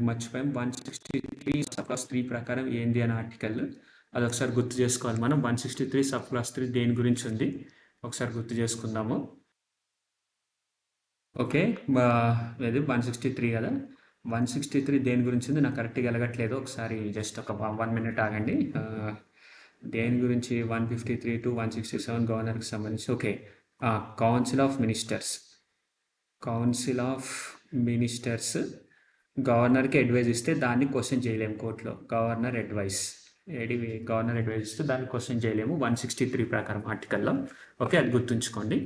మర్చిపోయాం, 163(3) ప్రకారం ఏంది అని ఆర్టికల్, అది ఒకసారి గుర్తు చేసుకోవాలి మనం. 163(3) దేని గురించి ఉంది ఒకసారి గుర్తు చేసుకుందాము. ఓకే, ఇది 163 కదా, 163 దేని గురించి ఉంది నాకు కరెక్ట్గా వెలగట్లేదు, ఒకసారి జస్ట్ ఒక 1 minute ఆగండి. దేని గురించి 153 to 167 గవర్నర్కి సంబంధించి. Okay, council of ministers, council of ministers గవర్నర్కి అడ్వైజ్ ఇస్తే దాన్ని క్వశ్చన్ చేయలేము కోర్టులో. గవర్నర్ అడ్వైస్ ఇస్తే దాన్ని క్వశ్చన్ చేయలేము 163 ప్రకారం ఆర్టికల్లో. ఓకే, అది గుర్తుంచుకోండి.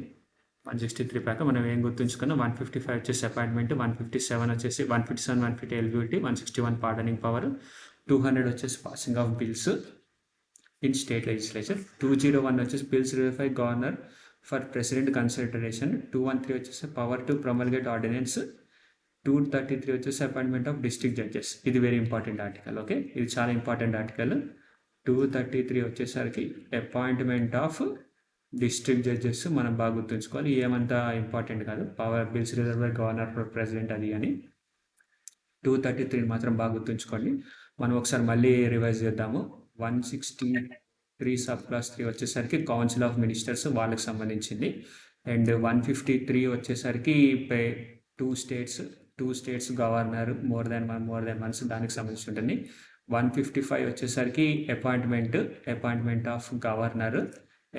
163 ప్రకారం మనం ఏం గుర్తుంచుకున్నాం, 155 వచ్చేసి అపాయింట్మెంట్, 157 వచ్చేసి 157 ఎలిజిబిలిటీ, 161 పార్డనింగ్ పవర్, 200 వచ్చేసి passing of bills in state legislature, 201 వచ్చేసి bills refer governor for president consideration, 213 వచ్చేసి పవర్ టు ప్రొమల్గేట్ ఆర్డినెన్స్, 233 వచ్చేసి అపాయింట్మెంట్ ఆఫ్ డిస్ట్రిక్ట్ జడ్జెస్. ఇది వెరీ ఇంపార్టెంట్ ఆర్టికల్. ఓకే, ఇది చాలా ఇంపార్టెంట్ ఆర్టికల్. 233 వచ్చేసరికి అపాయింట్మెంట్ ఆఫ్ డిస్ట్రిక్ట్ జడ్జెస్ మనం బాగా గుర్తుంచుకోవాలి, ఏమంతా ఇంపార్టెంట్ కాదు. Power bills reserve governor for president అది అని. 233 మాత్రం బాగా గుర్తుంచుకోండి. మనం ఒకసారి మళ్ళీ రివైజ్ చేద్దాము. 163 (3) వచ్చేసరికి కౌన్సిల్ ఆఫ్ మినిస్టర్స్ వాళ్ళకి సంబంధించింది. అండ్ 153 వచ్చేసరికి two states governor more than once దానికి సంబంధించి ఉంటుంది. 155 వచ్చేసరికి అపాయింట్మెంట్ ఆఫ్ గవర్నర్.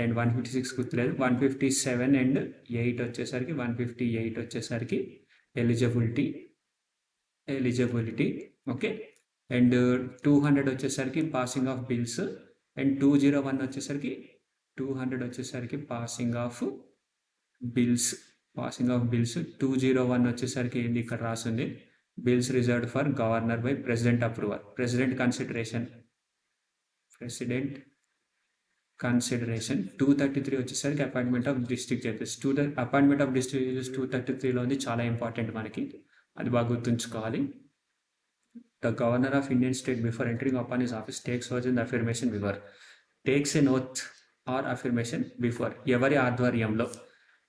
అండ్ 156 గుర్తులేదు. 157 అండ్ 8 వచ్చేసరికి 158 వచ్చేసరికి ఎలిజిబిలిటీ. ఓకే, అండ్ 200 వచ్చేసరికి పాసింగ్ ఆఫ్ బిల్స్. అండ్ 201 వచ్చేసరికి 200 వచ్చేసరికి పాసింగ్ ఆఫ్ బిల్స్. 201 వచ్చేసరికి ఏంది ఇక్కడ రాసింది, bills reserved for governor by president approval, president consideration. 233 వచ్చేసరికి appointment of district judges. Appointment of district judges 233లో ఉంది, చాలా ఇంపార్టెంట్ మనకి, అది బాగా గుర్తుంచుకోవాలి. The governor of Indian state before entering upon his office takes oath in the affirmation before. Takes an oath or affirmation before ఎవరి ఆధ్వర్యంలో?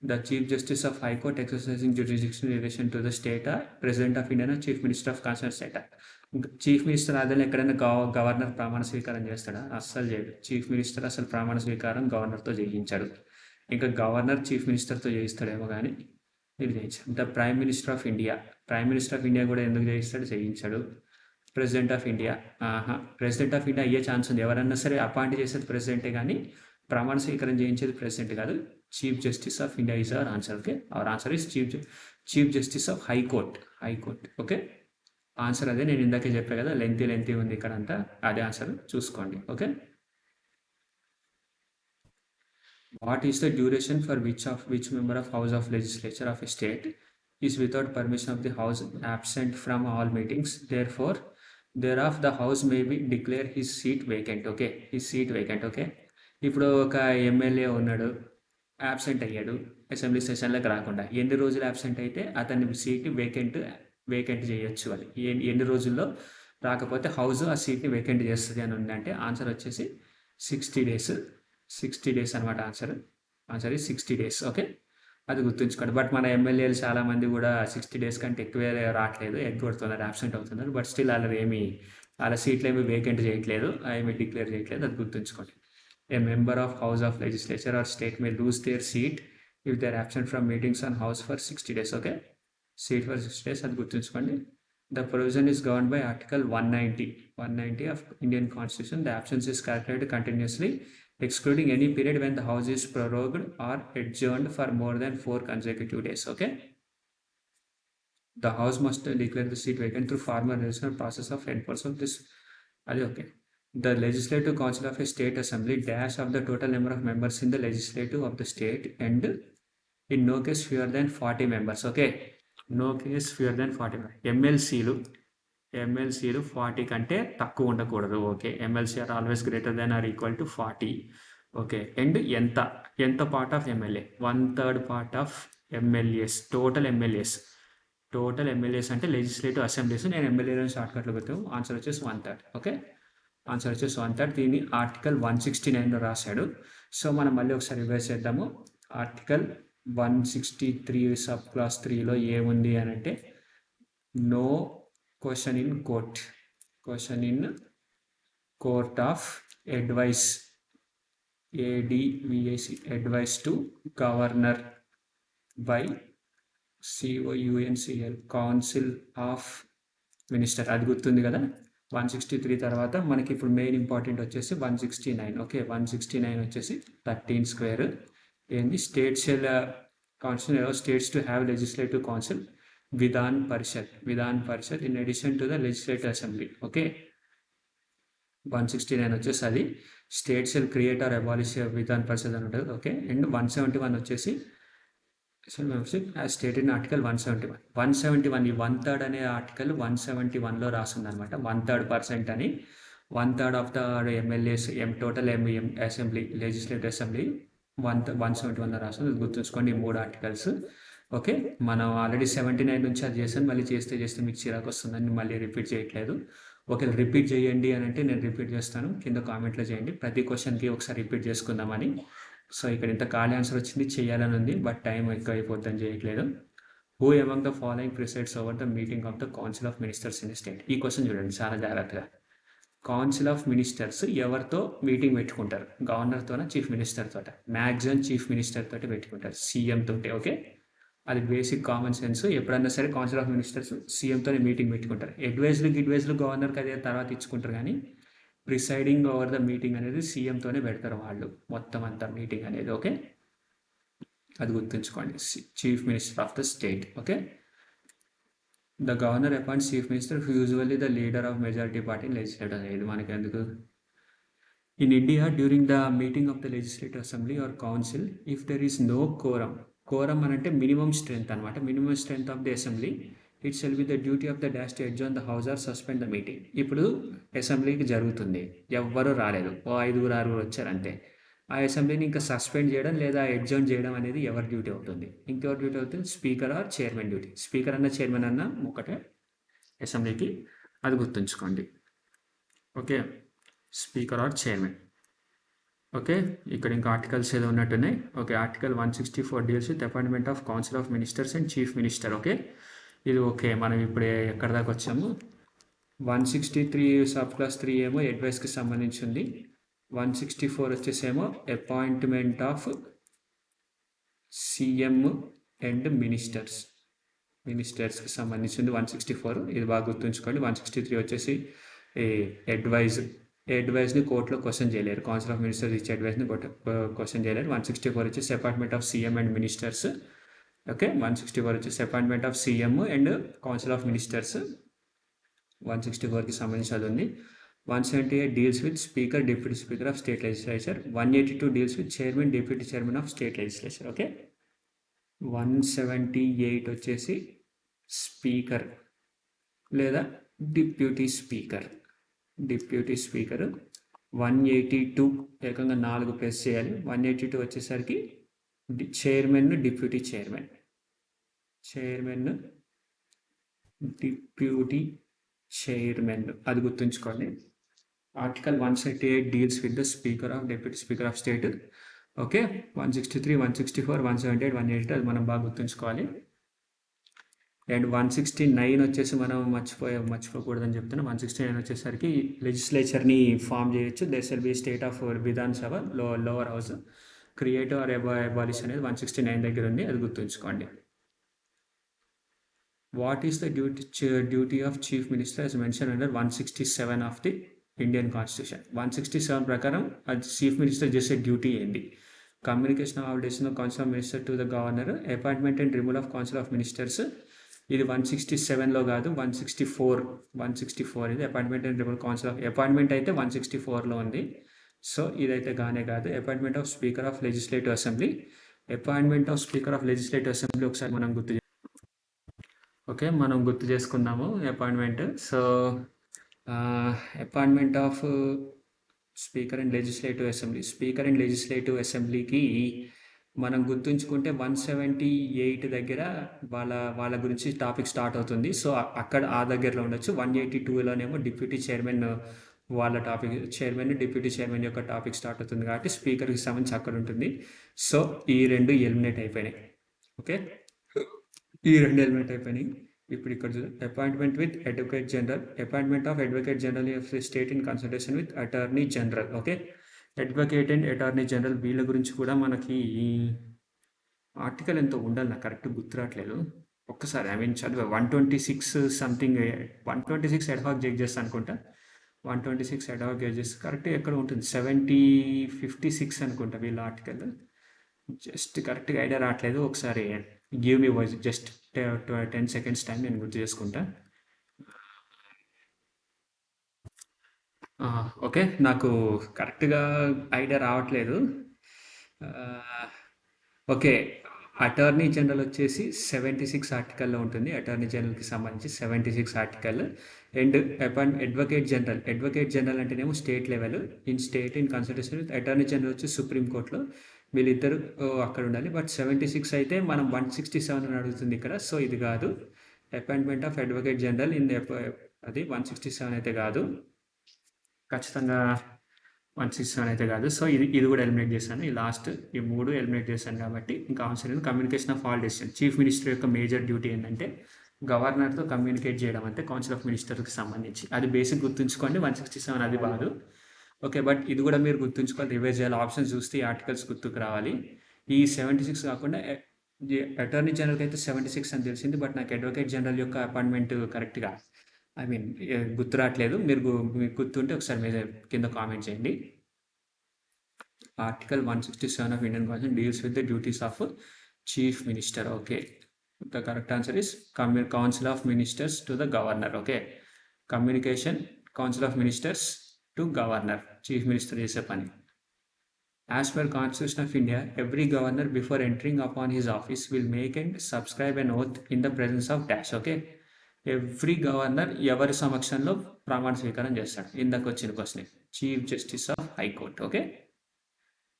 The chief justice of high court exercising jurisdiction in relation to the state, president of India, chief minister of concern state. Chief minister ఆధ్వర్యంలో ఎక్కడైనా governor ప్రమాణ స్వీకారం చేస్తాడా? అస్సలు చేయడు. Chief minister అసలు ప్రమాణ స్వీకారం గవర్నర్తో చేయించాడు. ఇంకా గవర్నర్ చీఫ్ మినిస్టర్తో చేయిస్తాడేమో కానీ ఇది చేయించాడు. The prime minister of India కూడా ఎందుకు చేయించాడు. ప్రెసిడెంట్ ఆఫ్ ఇండియా అయ్యే ఛాన్స్ ఉంది. ఎవరన్నా సరే అపాయింట్ చేసేది ప్రెసిడెంటే కానీ ప్రమాణ స్వీకారం చేయించేది ప్రెసిడెంట్ కాదు. Chief justice of India is our answer. Okay, our answer is chief justice of high court. Okay, answer అదే, నేను ఇందాకే చెప్పాను కదా, లెంతీ ఉంది ఇక్కడ అంతా, అదే ఆన్సర్ చూసుకోండి. Okay, what is the duration for which member of house of legislature of a state is without permission of the house absent from all meetings, thereof the house may be declare his seat vacant. Okay, his seat vacant. Okay, ఇప్పుడు ఒక MLA ఉన్నాడు, absent అయ్యాడు, assembly సెషన్లకు రాకుండా. ఎన్ని రోజులు absent అయితే అతని సీట్ని vacant చేయొచ్చు. అది ఎన్ని రోజుల్లో రాకపోతే హౌస్ ఆ సీట్ని వేకెంట్ చేస్తుంది అని ఉందంటే ఆన్సర్ వచ్చేసి 60 days అనమాట. ఆన్సర్ ఈ 60 days. ఓకే, అది గుర్తుంచుకోండి. బట్ మన ఎమ్మెల్యేలు చాలామంది కూడా 60 days కంటే ఎక్కువే రావట్లేదు, ఎగ్గొడుతున్నారు, యాబ్సెంట్ అవుతున్నారు. బట్ స్టిల్ వాళ్ళ సీట్లు ఏమి వేకెంట్ చేయట్లేదు, ఏమి డిక్లేర్ చేయట్లేదు, అది గుర్తుంచుకోండి. A member of House of Legislature or state may lose their seat if they are absent from meetings on house for 60 days. Okay, seat for 60 days, అది గుర్తుంచుకోండి. The provision is governed by Article 190 of Indian Constitution. The absence is calculated continuously, excluding any period when the house is prorogued or adjourned for more than 4 consecutive days. Okay, the house must declare the seat vacant through formal process of enforcement of this. అది okay. The legislative council of a state assembly dash of the total number of members in the legislative of the state and in no case fewer than 40 members. Okay, no case fewer than 40 members. ఎమ్మెల్సీలు 40 కంటే తక్కువ ఉండకూడదు. Okay, MLC are always greater than or equal to 40. Okay, and ఎంత part of MLA, 1/3 part of MLAs. Total MLAs అంటే legislative assemblies. నేను ఎమ్మెల్యేలను షార్ట్కట్లో పెట్టాను. Answer వచ్చేసి 1/3. ఓకే, ఆన్సర్ వచ్చేసి 1/3. దీన్ని ఆర్టికల్ 169లో రాశాడు. సో మనం మళ్ళీ ఒకసారి రివైజ్ చేద్దాము. ఆర్టికల్ 163 సబ్ క్లాస్ 3లో ఏముంది అని అంటే, no question in court of advice, ADVIC, advice to governor by COUNCL, council of minister. అది గుర్తుంది కదా. 163 తర్వాత మనకి ఇప్పుడు మెయిన్ ఇంపార్టెంట్ వచ్చేసి 169. ఓకే, 169 వచ్చేసి 13² ఏంది, state shall constitution states to have legislative council, Vidhan Parishad in addition to the legislative assembly. Okay, 169 వచ్చేసి అది state shall create or abolish Vidhan Parishad అని ఉంటుంది. ఓకే, అండ్ 171 వచ్చేసి యాజ్ స్టేటెడ్ ఇన్ ఆర్టికల్ 171. ఈ 1/3 అనే ఆర్టికల్ 171లో రాస్తుంది అనమాట. 1/3% అని, 1/3 of the MLAs total assembly, legislative assembly 171లో రాస్తుంది. గుర్తుంచుకోండి ఈ 3 ఆర్టికల్స్. ఓకే, మనం ఆల్రెడీ 79 నుంచి అది చేశాను. మళ్ళీ చేస్తే మీకు చిరాకు వస్తుందని మళ్ళీ రిపీట్ చేయట్లేదు. ఒకవేళ రిపీట్ చేయండి అని అంటే నేను రిపీట్ చేస్తాను. కింద కామెంట్లో చేయండి. ప్రతి క్వశ్చన్కి ఒకసారి రిపీట్ చేసుకుందామని. సో ఇక్కడ ఇంత ఖాళీ ఆన్సర్ వచ్చింది, చేయాలని ఉంది, బట్ టైం ఎక్కువ అయిపోద్దని చేయట్లేదు. Who among the following presides over the meeting of the council of ministers in state. ఈ క్వశ్చన్ చూడండి చాలా జాగ్రత్తగా. కౌన్సిల్ ఆఫ్ మినిస్టర్స్ ఎవరితో మీటింగ్ పెట్టుకుంటారు? గవర్నర్తోనా, చీఫ్ మినిస్టర్ తోట? మ్యాక్సిమం చీఫ్ మినిస్టర్ తోటి పెట్టుకుంటారు, సీఎం తోటి. ఓకే, అది బేసిక్ కామన్ సెన్స్. ఎప్పుడన్నా సరే కౌన్సిల్ ఆఫ్ మినిస్టర్స్ సీఎంతోనే మీటింగ్ పెట్టుకుంటారు. అడ్వైజ్లు గవర్నర్కి అదే తర్వాత ఇచ్చుకుంటారు, కానీ ప్రిసైడింగ్ ఓవర్ ద మీటింగ్ అనేది సీఎంతోనే పెడతారు వాళ్ళు, మొత్తం అంతా మీటింగ్ అనేది. ఓకే, అది గుర్తుంచుకోండి, chief minister of the state. Okay, the governor appoints chief minister, usually the leader of majority party in legislative. ఇది మనకి ఎందుకు? In India during the meeting of the legislative assembly or council, if there is no quorum అని అంటే minimum strength అనమాట. Minimum strength of the assembly, it shall be the duty of the dash to adjourn the house or suspend the meeting. ఇప్పుడు అసెంబ్లీకి జరుగుతుంది, ఎవ్వరూ రాలేదు, 5-6 వచ్చారు అంతే. ఆ అసెంబ్లీని ఇంకా సస్పెండ్ చేయడం లేదా అడ్జర్న్ చేయడం అనేది ఎవరి డ్యూటీ అవుతుంది? ఇంకెవరి డ్యూటీ అవుతుంది? Speaker or chairman duty. Speaker అన్న చైర్మన్ అన్న ఒకటే అసెంబ్లీకి, అది గుర్తుంచుకోండి. Okay, speaker or chairman. Okay, ఇక్కడ ఇంకా ఆర్టికల్స్ ఏదో ఉన్నట్టున్నాయి. Okay, article 164 deals with appointment of council of ministers and chief minister. Okay, ఇది ఓకే. మనం ఇప్పుడు ఎక్కడ దాకా వచ్చాము? 163 సబ్ క్లాస్ 3 ఏమో అడ్వైస్కి సంబంధించింది. 164 వచ్చేసేమో అపాయింట్మెంట్ ఆఫ్ సీఎం అండ్ మినిస్టర్స్కి సంబంధించింది 164. ఇది బాగా గుర్తుంచుకోండి. 163 వచ్చేసి అడ్వైస్ని కోర్టులో క్వశ్చన్ చేయలేరు. కౌన్సిల్ ఆఫ్ మినిస్టర్స్ ఇచ్చే అడ్వైస్ని క్వశ్చన్ చేయలేరు. 164 వచ్చేసి appointment of CM and ministers. Okay, 164 వచ్చేసి appointment of CM and council of ministers. 164కి సంబంధించి అది ఉంది. 178 deals with speaker, deputy speaker of state legislature. 182 deals with chairman, deputy chairman of state legislature. Okay, 178 వచ్చేసి speaker లేదా deputy speaker. 182 ఏకంగా 4 press చేయాలి. 182 వచ్చేసరికి chairman, deputy chairman, deputy chairman, అది గుర్తుంచుకోండి. Article 178 deals with the speaker of, deputy speaker of state. Okay, 163, 164, 178, 182 అది మనం బాగా గుర్తుంచుకోవాలి. అండ్ 169 వచ్చేసి మనం మర్చిపోకూడదని చెప్తున్నా. 169 వచ్చేసరికి లెజిస్లేచర్ని ఫామ్ చేయొచ్చు. There shall be state of Vidhan Sabha, lower house. Create or abolish అనేది 169 దగ్గర ఉంది, అది గుర్తుంచుకోండి. What is the duty of chief minister as mention under 167 of the Indian constitution. 167 ప్రకారం అది చీఫ్ మినిస్టర్ చేసే డ్యూటీ ఏంటి? Communication of decision of council of minister to the governor, appointment and removal of council of ministers, ఇది 167లో కాదు, 164 ఇది appointment and removal council of appointment అయితే 164లో ఉంది. సో ఇదైతే గానే కాదు. Appointment of speaker of legislative assembly, appointment of speaker of legislative assembly ఒకసారి మనం గుర్తు చేసుకుందాము appointment. So appointment of speaker and legislative అసెంబ్లీకి మనం గుర్తుంచుకుంటే 178 దగ్గర వాళ్ళ గురించి టాపిక్ స్టార్ట్ అవుతుంది. సో అక్కడ ఆ దగ్గరలో ఉండొచ్చు. 182లోనేమో డిప్యూటీ చైర్మన్ వాళ్ళ టాపిక్, డిప్యూటీ చైర్మన్ యొక్క టాపిక్ స్టార్ట్ అవుతుంది కాబట్టి స్పీకర్కి సంబంధించి అక్కడ ఉంటుంది. సో ఈ రెండు ఎలిమినేట్ అయిపోయినాయి. ఓకే, ఈ రెండు ఎలిమినేట్ అయిపోయినాయి. ఇప్పుడు ఇక్కడ appointment with advocate general, appointment of advocate general of state in consultation with attorney general. Okay, advocate and attorney general వీళ్ళ గురించి కూడా మనకి ఆర్టికల్ ఎంతో ఉండాలి, నాకు కరెక్ట్ గుర్తురాట్లేదు. ఒక్కసారి చదివా 126 సంథింగ్, 126 అడ్హాక్ జడ్జెస్ అనుకుంటా. 126 అడ్హాక్ జడ్జెస్ కరెక్ట్ ఎక్కడ ఉంటుంది, 56 అనుకుంటా వీళ్ళ ఆర్టికల్. జస్ట్ కరెక్ట్గా ఐడియా రావట్లేదు. ఒకసారి give me voice, just 10 seconds time, నేను గుర్తు చేసుకుంటా. ఓకే, నాకు కరెక్ట్గా ఐడియా రావట్లేదు. ఓకే, అటార్నీ జనరల్ వచ్చేసి 76 ఆర్టికల్లో ఉంటుంది. అటార్నీ జనరల్కి సంబంధించి 76 ఆర్టికల్. అండ్ అడ్వకేట్ జనరల్ అంటేనేమో state level, in consultation with attorney general వచ్చి సుప్రీంకోర్టులో, వీళ్ళిద్దరు అక్కడ ఉండాలి. బట్ 76 అయితే మనం 167 అని అడుగుతుంది ఇక్కడ. సో ఇది కాదు. అపాయింట్మెంట్ ఆఫ్ అడ్వకేట్ జనరల్ అది 167 అయితే కాదు, ఖచ్చితంగా 167 అయితే కాదు. సో ఇది కూడా ఎలిమినేట్ చేశాను. ఈ లాస్ట్ ఈ 3 ఎలిమినేట్ చేశాను కాబట్టి ఇంకా ఆన్సర్ లేదు. Communication of all decision, chief minister యొక్క మేజర్ డ్యూటీ ఏంటంటే గవర్నర్తో కమ్యూనికేట్ చేయడం, అంటే కౌన్సిల్ ఆఫ్ మినిస్టర్కి సంబంధించి. అది బేసిక్ గుర్తుంచుకోండి. 167 అది కాదు. ఓకే, బట్ ఇది కూడా మీరు గుర్తుంచుకోవాలి, రివైజ్ చేయాలి. ఆప్షన్స్ చూస్తే ఈ ఆర్టికల్స్ గుర్తుకు రావాలి. ఈ 76 కాకుండా అటార్నీ జనరల్కి అయితే 76 అని తెలిసింది, బట్ నాకు అడ్వకేట్ జనరల్ యొక్క అపాయింట్మెంట్ కరెక్ట్గా గుర్తు రావట్లేదు. మీకు గుర్తుంటే ఒకసారి మీరు కింద కామెంట్ చేయండి. Article 167 of Indian constitution deals with the duties of chief minister. Okay, the correct answer is council of ministers to the governor. Okay, communication council of ministers to governor, chief minister చేసే పని. As per Constitution of India, every governor before entering upon his office will make and subscribe an oath in the presence of dash. Okay, every governor ఎవరి సమక్షంలో ప్రమాణ స్వీకారం చేస్తాడు. ఇందాక వచ్చిన question, chief justice of high court. Okay,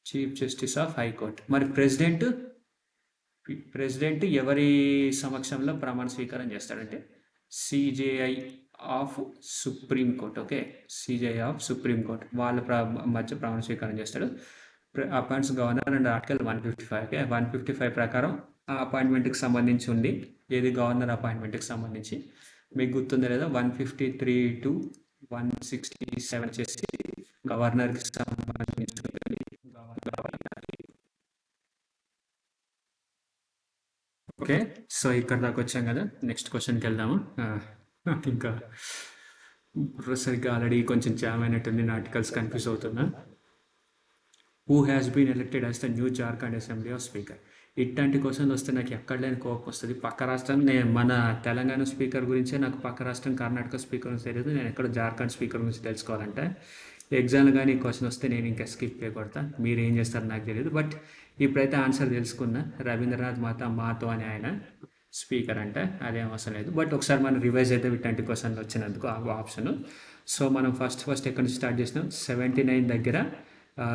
chief justice of high court. మరి president ఎవరి సమక్షంలో ప్రమాణ స్వీకారం చేస్తాడంటే CJI of supreme court. Okay, CJI of supreme court వాళ్ళ మధ్య ప్రమాణ స్వీకారం చేస్తాడు. Appoints governor and article 155. Okay, 155 ప్రకారం ఆ అపాయింట్మెంట్కి సంబంధించి ఉంది. ఏది, గవర్నర్ అపాయింట్మెంట్కి సంబంధించి. మీకు గుర్తుందా లేదా, 153 to 167 వచ్చేసి గవర్నర్కి సంబంధించి. ఓకే, సో ఇక్కడ దాకా వచ్చాం కదా, నెక్స్ట్ క్వశ్చన్కి వెళ్దాము. ఇంకా సరిగ్గా ఆల్రెడీ కొంచెం జామ్ అయినట్టుంది, ఆర్టికల్స్ కన్ఫ్యూజ్ అవుతున్నా. Who has been elected as the new Jharkhand assembly of speaker. ఇట్లాంటి క్వశ్చన్లు వస్తే నాకు ఎక్కడ లేని కోపం వస్తుంది. పక్క రాష్ట్రం, మన తెలంగాణ స్పీకర్ గురించే నాకు పక్క రాష్ట్రం కర్ణాటక స్పీకర్ గురించి తెలియదు, నేను ఎక్కడ జార్ఖండ్ స్పీకర్ గురించి తెలుసుకోవాలంటే ఎగ్జామ్లో కానీ క్వశ్చన్ వస్తే నేను ఇంకా స్కిప్ చేయకూడతా. మీరు ఏం చేస్తారో నాకు తెలియదు, బట్ ఇప్పుడైతే ఆన్సర్ తెలుసుకున్నా. రవీంద్రనాథ్ మాతో అని ఆయన స్పీకర్ అంటే అదేం అవసరం లేదు. బట్ ఒకసారి మనం రివైజ్ అయితే ఇట్లాంటి క్వశ్చన్లు వచ్చినందుకు ఆ ఆప్షన్. సో మనం ఫస్ట్ ఎక్కడి నుంచి స్టార్ట్ చేసినాం, 79 దగ్గర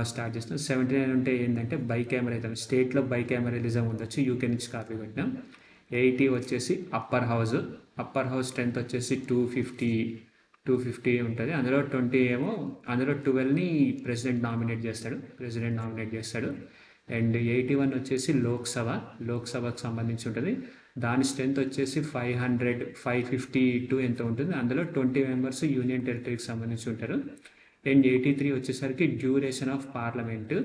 స్టార్ట్ చేసినాం. 79 అంటే ఏంటంటే బైకామరలిజం, స్టేట్లో బైకామరలిజం ఉండొచ్చు, యూకే నుంచి కాపీ పెట్టినాం. 80 వచ్చేసి అప్పర్ హౌస్ స్ట్రెంత్ వచ్చేసి 250 ఉంటుంది. అందులో 20 ఏమో, అందులో 12ని ప్రెసిడెంట్ నామినేట్ చేస్తాడు. అండ్ 81 వచ్చేసి లోక్సభకు సంబంధించి ఉంటుంది. దాని స్ట్రెంత్ వచ్చేసి 552 ఎంత ఉంటుంది. అందులో 20 members యూనియన్ టెరిటరీకి సంబంధించి ఉంటారు. అండ్ 83 వచ్చేసరికి డ్యూరేషన్ ఆఫ్ పార్లమెంటు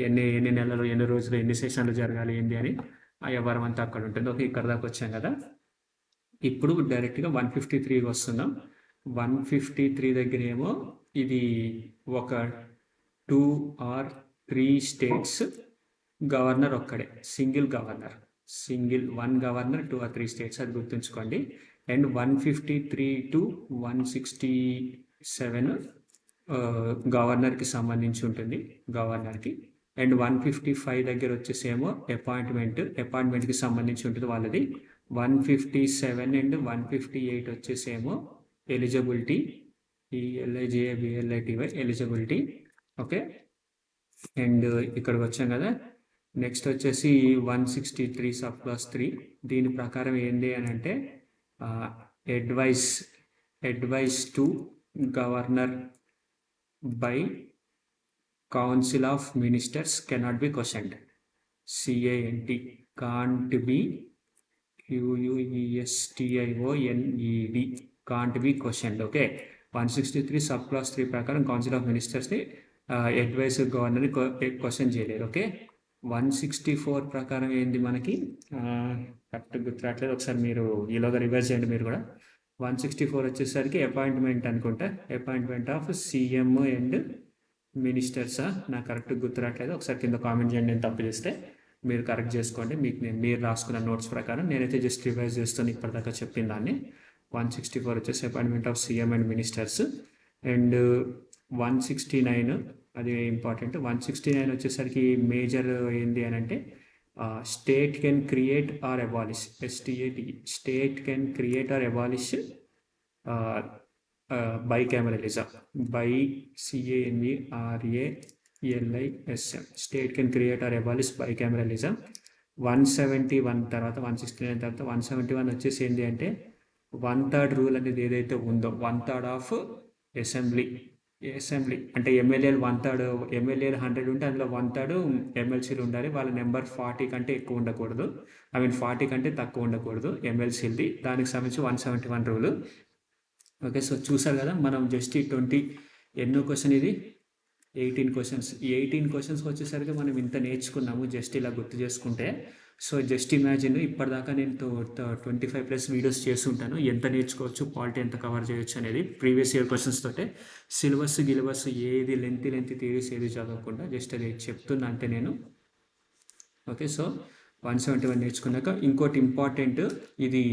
ఎన్ని నెలలు, ఎన్ని రోజులు, ఎన్ని సెషన్లు జరగాలి ఏంటి అని ఆ వ్యవహారం అంతా అక్కడ ఉంటుంది. ఓకే, ఇక్కడ దాకా వచ్చాం కదా. ఇప్పుడు డైరెక్ట్గా 153 వస్తున్నాం. 153 దగ్గర ఏమో ఇది ఒక 2 or 3 స్టేట్స్ గవర్నర్ ఒక్కడే, single governor, one governor 2 or 3 states, అది గుర్తుంచుకోండి. అండ్ 153 to 167 గవర్నర్కి సంబంధించి ఉంటుంది, గవర్నర్కి. అండ్ 155 దగ్గర వచ్చేసేమో అపాయింట్మెంట్కి సంబంధించి ఉంటుంది వాళ్ళది. 157 అండ్ 158 వచ్చేసేమో eligibility, ELIGABLITY eligibility. Okay, and ఇక్కడికి వచ్చాం కదా. నెక్స్ట్ వచ్చేసి 163 సబ్క్లాస్ 3, దీని ప్రకారం ఏంటి అని అంటే advice to governor by council of ministers cannot be questioned, CANT can't be QUESTIONED can't be questioned. Okay, 163 subclass 3 ప్రకారం కౌన్సిల్ ఆఫ్ మినిస్టర్స్ని అడ్వైస్ గవర్నర్ని క్వశ్చన్ చేయలేరు. ఓకే, 164 ప్రకారం ఏంది మనకి కరెక్ట్ గుర్తురాట్లేదు, ఒకసారి మీరు ఈలోగా రివర్స్ చేయండి మీరు కూడా. 164 వచ్చేసరికి అపాయింట్మెంట్ అనుకుంటా, అపాయింట్మెంట్ ఆఫ్ CM అండ్ మినిస్టర్సా, నాకు కరెక్ట్ గుర్తురాట్లేదు, ఒకసారి కింద కామెంట్ చేయండి, నేను తప్పు చేస్తే మీరు కరెక్ట్ చేసుకోండి. మీరు రాసుకున్న నోట్స్ ప్రకారం నేనైతే జస్ట్ రివైజ్ చేస్తాను ఇప్పటిదాకా చెప్పిన దాన్ని. 164 వచ్చేసి appointment of CM and ministers. And 169 అది ఇంపార్టెంట్. 169 వచ్చేసరికి మేజర్ ఏంది అని అంటే state can create or abolish, STAT, state can create or abolish bicameralism, by CAMERALISM, state can create or abolish bicameralism. 171 తర్వాత 169 తర్వాత 171 వచ్చేసి ఏంటి అంటే 1/3 రూల్ అనేది ఏదైతే ఉందో, 1/3 ఆఫ్ అసెంబ్లీ అంటే ఎమ్మెల్యేలు 1/3, ఎమ్మెల్యేలు 100 ఉంటే అందులో 1/3 ఎమ్మెల్సీలు ఉండాలి, వాళ్ళ నెంబర్ 40 కంటే ఎక్కువ ఉండకూడదు, 40 కంటే తక్కువ ఉండకూడదు ఎమ్మెల్సీలది, దానికి సంబంధించి 171 రూలు. ఓకే, సో చూసారు కదా మనం జస్ట్ ఈ 20 ఎన్నో క్వశ్చన్ ఇది 18 క్వశ్చన్స్. ఈ 18 క్వశ్చన్స్కి వచ్చేసరికి మనం ఇంత నేర్చుకున్నాము జస్ట్ ఇలా గుర్తు చేసుకుంటే. సో జస్ట్ ఇమాజిన్, ఇప్పటిదాకా నేను 25+ వీడియోస్ చేస్తుంటాను, ఎంత నేర్చుకోవచ్చు, పాలిటీ ఎంత కవర్ చేయొచ్చు అనేది ప్రీవియస్ ఇయర్ క్వశ్చన్స్ తోటే. సిలబస్ ఏది లెంతీ థియరీస్ ఏది చదవకుండా జస్ట్ అది చెప్తున్నా అంతే నేను. ఓకే, సో 171 నేర్చుకున్నాక ఇంకోటి ఇంపార్టెంట్, ఇది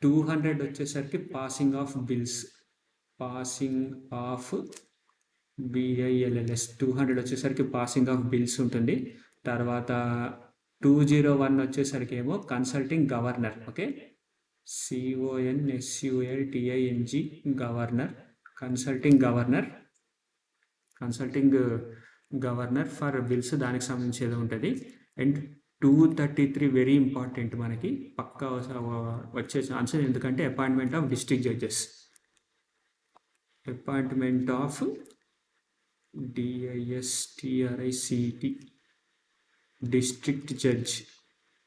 200 వచ్చేసరికి పాసింగ్ ఆఫ్ బిల్స్, BILLS 200 వచ్చేసరికి పాసింగ్ ఆఫ్ బిల్స్ ఉంటుంది. తర్వాత 201 వచ్చేసరికి ఏమో consulting governor. Okay, CONSULTING governor, consulting governor for bills, దానికి సంబంధించి ఏదో ఉంటుంది. అండ్ 233 వెరీ ఇంపార్టెంట్ మనకి పక్కా వచ్చే ఆన్సర్, ఎందుకంటే appointment of district judges, appointment of DISTRICT district judge,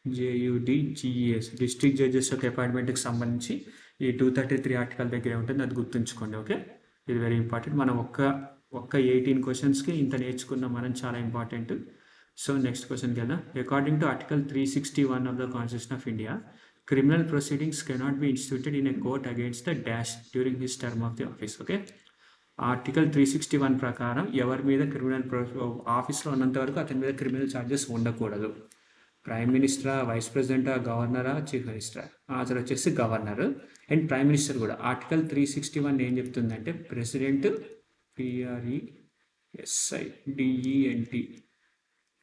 JUDGES district judges యొక్క అపాయింట్మెంట్కి సంబంధించి ఈ 233 ఆర్టికల్ దగ్గరే ఉంటుంది, అది గుర్తుంచుకోండి. ఓకే, ఇది వెరీ ఇంపార్టెంట్. మనం ఒక్క 18 క్వశ్చన్స్కి ఇంత నేర్చుకున్నాం మనం, చాలా ఇంపార్టెంట్. సో నెక్స్ట్ క్వశ్చన్కి వెళ్దాం. According to article 361 of the constitution of India, criminal proceedings cannot be instituted in a court against the dash during his term of the office. Okay, article 361 ప్రకారం ఎవరి మీద ఆఫీస్లో ఉన్నంత వరకు అతని మీద క్రిమినల్ ఛార్జెస్ ఉండకూడదు. ప్రైమ్ మినిస్టరా, వైస్ ప్రెసిడెంటా, గవర్నరా, చీఫ్ మినిస్టరా? ఆన్సర్ వచ్చేసి గవర్నర్ అండ్ ప్రైమ్ మినిస్టర్ కూడా. ఆర్టికల్ 361 ఏం చెప్తుందంటే president, PRESIDENT,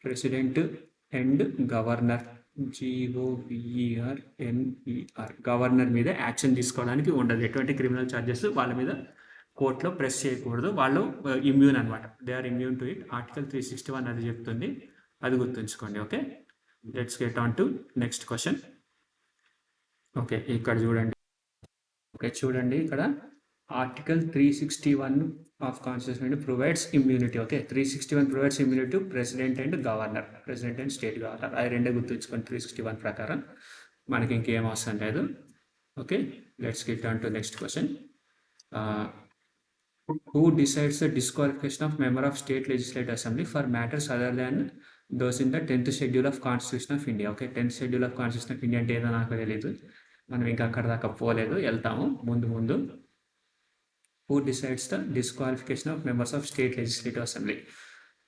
president and governor, GOVERNER, governor మీద యాక్షన్ తీసుకోవడానికి ఉండదు, ఎటువంటి క్రిమినల్ ఛార్జెస్ వాళ్ళ మీద కోర్టులో ప్రెస్ చేయకూడదు, వాళ్ళు ఇమ్యూన్ అనమాట, they are immune to it. Article 361 అది చెప్తుంది, అది గుర్తుంచుకోండి. Okay, let's get on to next question. Okay, ఇక్కడ చూడండి. ఇక్కడ article 361 of constitution provides immunity. Okay, 361 provides immunity to president and governor, president and state governor, అది రెండే గుర్తుంచుకోండి. 361 ప్రకారం మనకి ఇంకేం అవసరం లేదు. Okay, let's get on to next question. Who decides the disqualification of member of state legislative assembly for matters other than those in the 10th schedule of Constitution of India? Okay, 10th schedule of Constitution of India అంటే ఏదో నాకు తెలియదు, మనం ఇంకా అక్కడ దాకా పోలేదు, వెళ్తాము ముందు. Who decides the disqualification of members of state legislative assembly?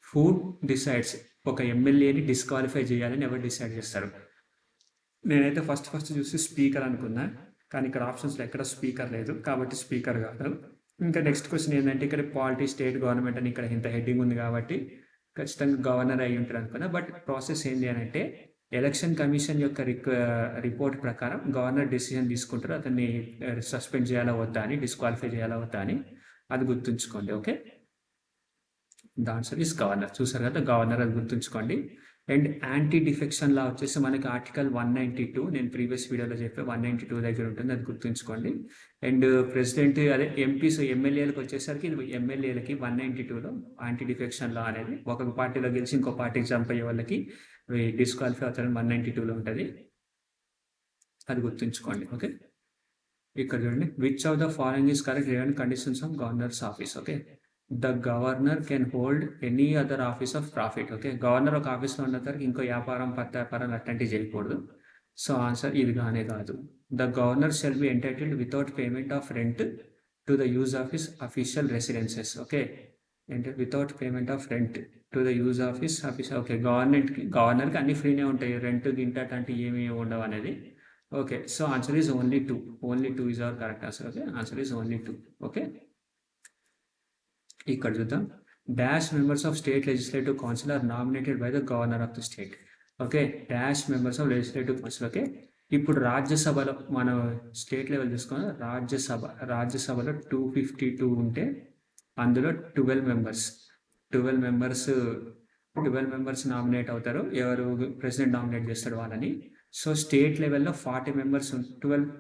Who decides? ఒక ఎమ్మెల్యేని డిస్క్వాలిఫై చేయాలని ఎవరు డిసైడ్ చేస్తారు? నేనైతే ఫస్ట్ చూసి స్పీకర్ అనుకున్నా, కానీ ఇక్కడ ఆప్షన్స్లో ఎక్కడ స్పీకర్ లేదు, కాబట్టి స్పీకర్ కాదు. ఇంకా నెక్స్ట్ క్వశ్చన్ ఏంటంటే ఇక్కడ పాలిటీ స్టేట్ గవర్నమెంట్ అని ఇక్కడ ఇంత హెడ్డింగ్ ఉంది కాబట్టి ఖచ్చితంగా గవర్నర్ అయి ఉంటారు అనుకున్నా. బట్ ప్రాసెస్ ఏంటి అని అంటే ఎలక్షన్ కమిషన్ యొక్క రిపోర్ట్ ప్రకారం గవర్నర్ డెసిషన్ తీసుకుంటారు అతన్ని సస్పెండ్ చేయాలా వద్దా అని, డిస్క్వాలిఫై చేయాలా వద్దా అని. అది గుర్తుంచుకోండి. Okay, the answer is governor. చూసారు కదా, గవర్నర్, అది గుర్తుంచుకోండి. అండ్ యాంటీ డిఫెక్షన్ లా వచ్చేసి మనకి ఆర్టికల్ 192, నేను ప్రీవియస్ వీడియోలో చెప్పే 192 దగ్గర ఉంటుంది, అది గుర్తుంచుకోండి. అండ్ ప్రెసిడెంట్ అదే ఎంపీస్ ఎమ్మెల్యేలకు వచ్చేసరికి ఎమ్మెల్యేలకి 192లో యాంటీ డిఫెక్షన్ లా అనేది ఒక పార్టీలో గెలిచి ఇంకో పార్టీకి జంప్ అయ్యే వాళ్ళకి డిస్క్వాలిఫై అవుతారని 192లో ఉంటుంది, అది గుర్తుంచుకోండి. ఓకే, ఇక్కడ చూడండి, which of the following is correct regarding conditions of governors office. Okay, the governor can hold any other office of profit. Okay, governor ఒక ఆఫీస్లో ఉన్న తర్వాత ఇంకో వ్యాపారం వ్యాపారం అట్లాంటివి చేయకూడదు. సో ఆన్సర్ ఇది కానే కాదు. The governor shall be entitled without payment of rent to the use of his official residences. Okay, అంటే without payment of rent to the use of his official. Okay, గవర్నర్కి అన్ని ఫ్రీనే ఉంటాయి, రెంట్ గింట అట్లాంటివి ఏమి ఉండవు అనేది. Okay, so answer is only 2. Only 2 is our correct answer. Okay, answer is only 2. Okay, ఇక్కడ చూద్దాం. Dash members of state legislative council are nominated by the governor of the state. Okay, dash members of legislative council. Okay, ఇప్పుడు రాజ్యసభలో మనం state level చూసుకున్నాం, రాజ్యసభలో 252 ఉంటే అందులో 12 members nominate అవుతారు. ఎవరు ప్రెసిడెంట్ నామినేట్ చేస్తాడు వాళ్ళని. సో స్టేట్ లెవెల్లో 40 మెంబర్స్,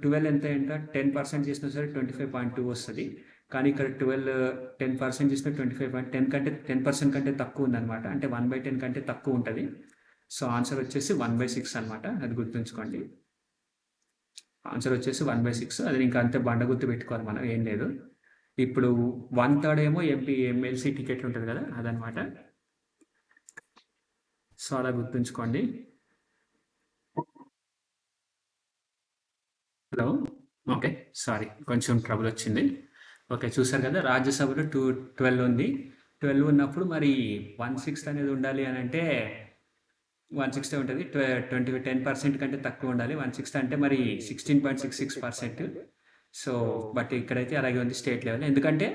12 ఎంత 10% చేసినా సరే 25.2 వస్తుంది. కానీ ఇక్కడ 10% చేసిన 25.10 కంటే 10% కంటే తక్కువ ఉందన్నమాట, అంటే 1/10 కంటే తక్కువ ఉంటుంది. సో ఆన్సర్ వచ్చేసి 1/6 అనమాట, అది గుర్తుంచుకోండి. ఆన్సర్ వచ్చేసి 1/6, అది ఇంకా అంతే బండ గుర్తు పెట్టుకోవాలి మనం, ఏం లేదు. ఇప్పుడు 1/3 ఏమో ఎమ్మెల్సీ టికెట్ ఉంటుంది కదా, అదనమాట. సో అలా గుర్తుంచుకోండి. హలో, ఓకే, సారీ, కొంచెం ట్రబుల్ వచ్చింది. ఓకే, చూసారు కదా, రాజ్యసభలో 12 ఉంది. 12 ఉన్నప్పుడు మరి 1/6 అనేది ఉండాలి అని అంటే 1/6 ఉంటుంది. 10% కంటే తక్కువ ఉండాలి. 1/6 అంటే మరి 16.66%. సో బట్ ఇక్కడైతే అలాగే ఉంది స్టేట్ లెవెల్, ఎందుకంటే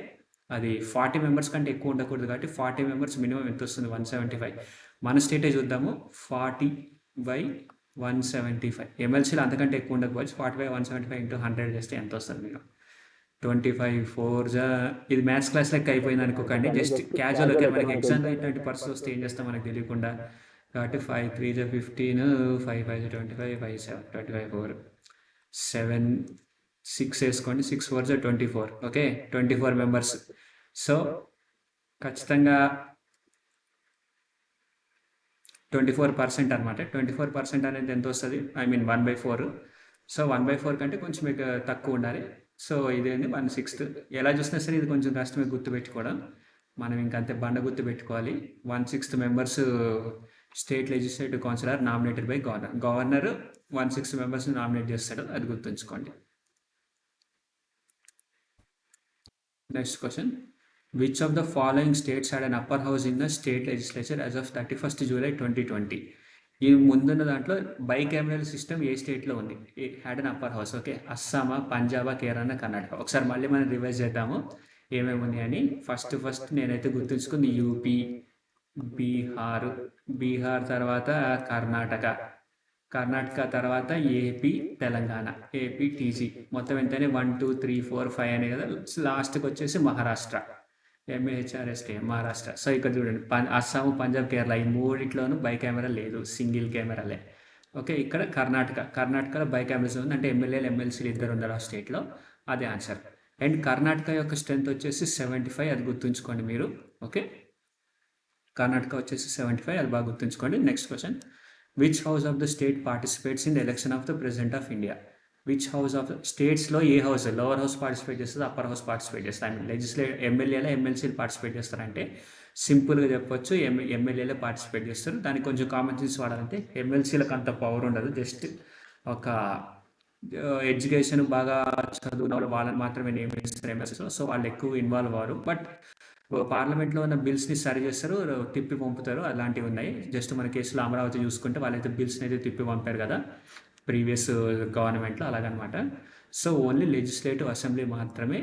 అది 40 మెంబర్స్ కంటే ఎక్కువ ఉండకూడదు కాబట్టి 40 మెంబర్స్ మినిమం ఎంత వస్తుంది, 175. మన స్టేటే చూద్దాము, 40/175. ఎమ్మెల్సీలో అంతకంటే ఎక్కువ ఉండకపోవచ్చు. 40/175 × 100 చేస్తే ఎంత వస్తుంది మీరు? 25 4 ఇది మ్యాథ్స్ క్లాస్ లెక్క అయిపోయింది అనుకోకండి, జస్ట్ క్యాజువల్. ఓకే, మనకి ఎగ్జామ్ ఇట్లాంటి పరిస్థితి వస్తే ఏం చేస్తాం మనకు తెలియకుండా. కాబట్టి 5 3 15, 5 5 25, 5 7 25 4 7 6 వేసుకోండి, 6 4 24. Okay, 24 members. సో ఖచ్చితంగా 24% అనమాట. 24% అనేది ఎంత వస్తుంది, ఐ మీన్ 1/4. సో 1/4 కంటే కొంచెం తక్కువ ఉండాలి. సో ఇదేంటి 1/6. ఎలా చూసినా సరే ఇది కొంచెం కష్టమే గుర్తుపెట్టుకోవడం, మనం ఇంకంతే బండ గుర్తు పెట్టుకోవాలి. 1/6 members state legislative council are nominated by governor 1/6 members nominate చేస్తాడు, అది గుర్తుంచుకోండి. Next question, which of the following states had an upper house in the state legislature as of 31st July 2020? ఈ ముందున్న దాంట్లో బైకామరల్ సిస్టమ్ ఏ స్టేట్లో ఉంది, had an upper house? Okay, అస్సామా, పంజాబా, కేరళ, కర్ణాటక. ఒకసారి మళ్ళీ మనం రివైజ్ చేద్దాము ఏమేమి ఉన్నాయని. ఫస్ట్ నేనైతే గుర్తుంచుకుంది యూపీ, బీహార్ తర్వాత కర్ణాటక తర్వాత ఏపీ, తెలంగాణ, ఏపీ, టీజీ. మొత్తం ఎంతనే 1 2 3 4 5 అనే కదా. లాస్ట్కి వచ్చేసి మహారాష్ట్ర, MHRST, మహారాష్ట్ర. సో ఇక్కడ చూడండి, అస్సాము, పంజాబ్, కేరళ, ఈ మూడిట్లోనూ బైకామరా లేదు, సింగిల్ కెమెరాలే. ఓకే, ఇక్కడ కర్ణాటకలో బైకామరాస్ ఉంది, అంటే ఎమ్మెల్యేలు ఎమ్మెల్సీలు ఇద్దరు ఉన్నారు ఆ స్టేట్లో, అదే ఆన్సర్. అండ్ కర్ణాటక యొక్క స్ట్రెంత్ వచ్చేసి 75, అది గుర్తుంచుకోండి మీరు. ఓకే, కర్ణాటక వచ్చేసి 75, అది బాగా గుర్తుంచుకోండి. Next question, which house of the state participates in the election of the president of India? Which house of స్టేట్స్లో ఏ హౌస్, లోవర్ హౌస్ పార్టిసిపేట్ చేస్తుంది, అప్పర్ హౌస్ పార్టిసిపేట్ చేస్తుంది? ఐ మీన్ ఎమ్మెల్యేలో ఎమ్మెల్సీలు పార్టిసిపేట్ చేస్తారంటే సింపుల్గా చెప్పొచ్చు, ఎమ్మెల్యేలే పార్టిసిపేట్ చేస్తారు. దానికి కొంచెం కామన్ సెన్స్ వాడాలంటే ఎమ్మెల్సీలకు అంత పవర్ ఉండదు, జస్ట్ ఒక ఎడ్యుకేషన్ బాగా చదువున్న వాళ్ళని మాత్రమే నియమిస్తారు ఎమ్మెల్సీలో. సో వాళ్ళు ఎక్కువ ఇన్వాల్వ్ అవ్వరు. బట్ పార్లమెంట్లో ఉన్న బిల్స్ని సరి చేస్తారు, తిప్పి పంపుతారు, అలాంటివి ఉన్నాయి. జస్ట్ మన కేసులో అమరావతి చూసుకుంటే వాళ్ళైతే బిల్స్ని అయితే తిప్పి పంపారు కదా ప్రీవియస్ గవర్నమెంట్లో, అలాగనమాట. సో ఓన్లీ లెజిస్లేటివ్ అసెంబ్లీ మాత్రమే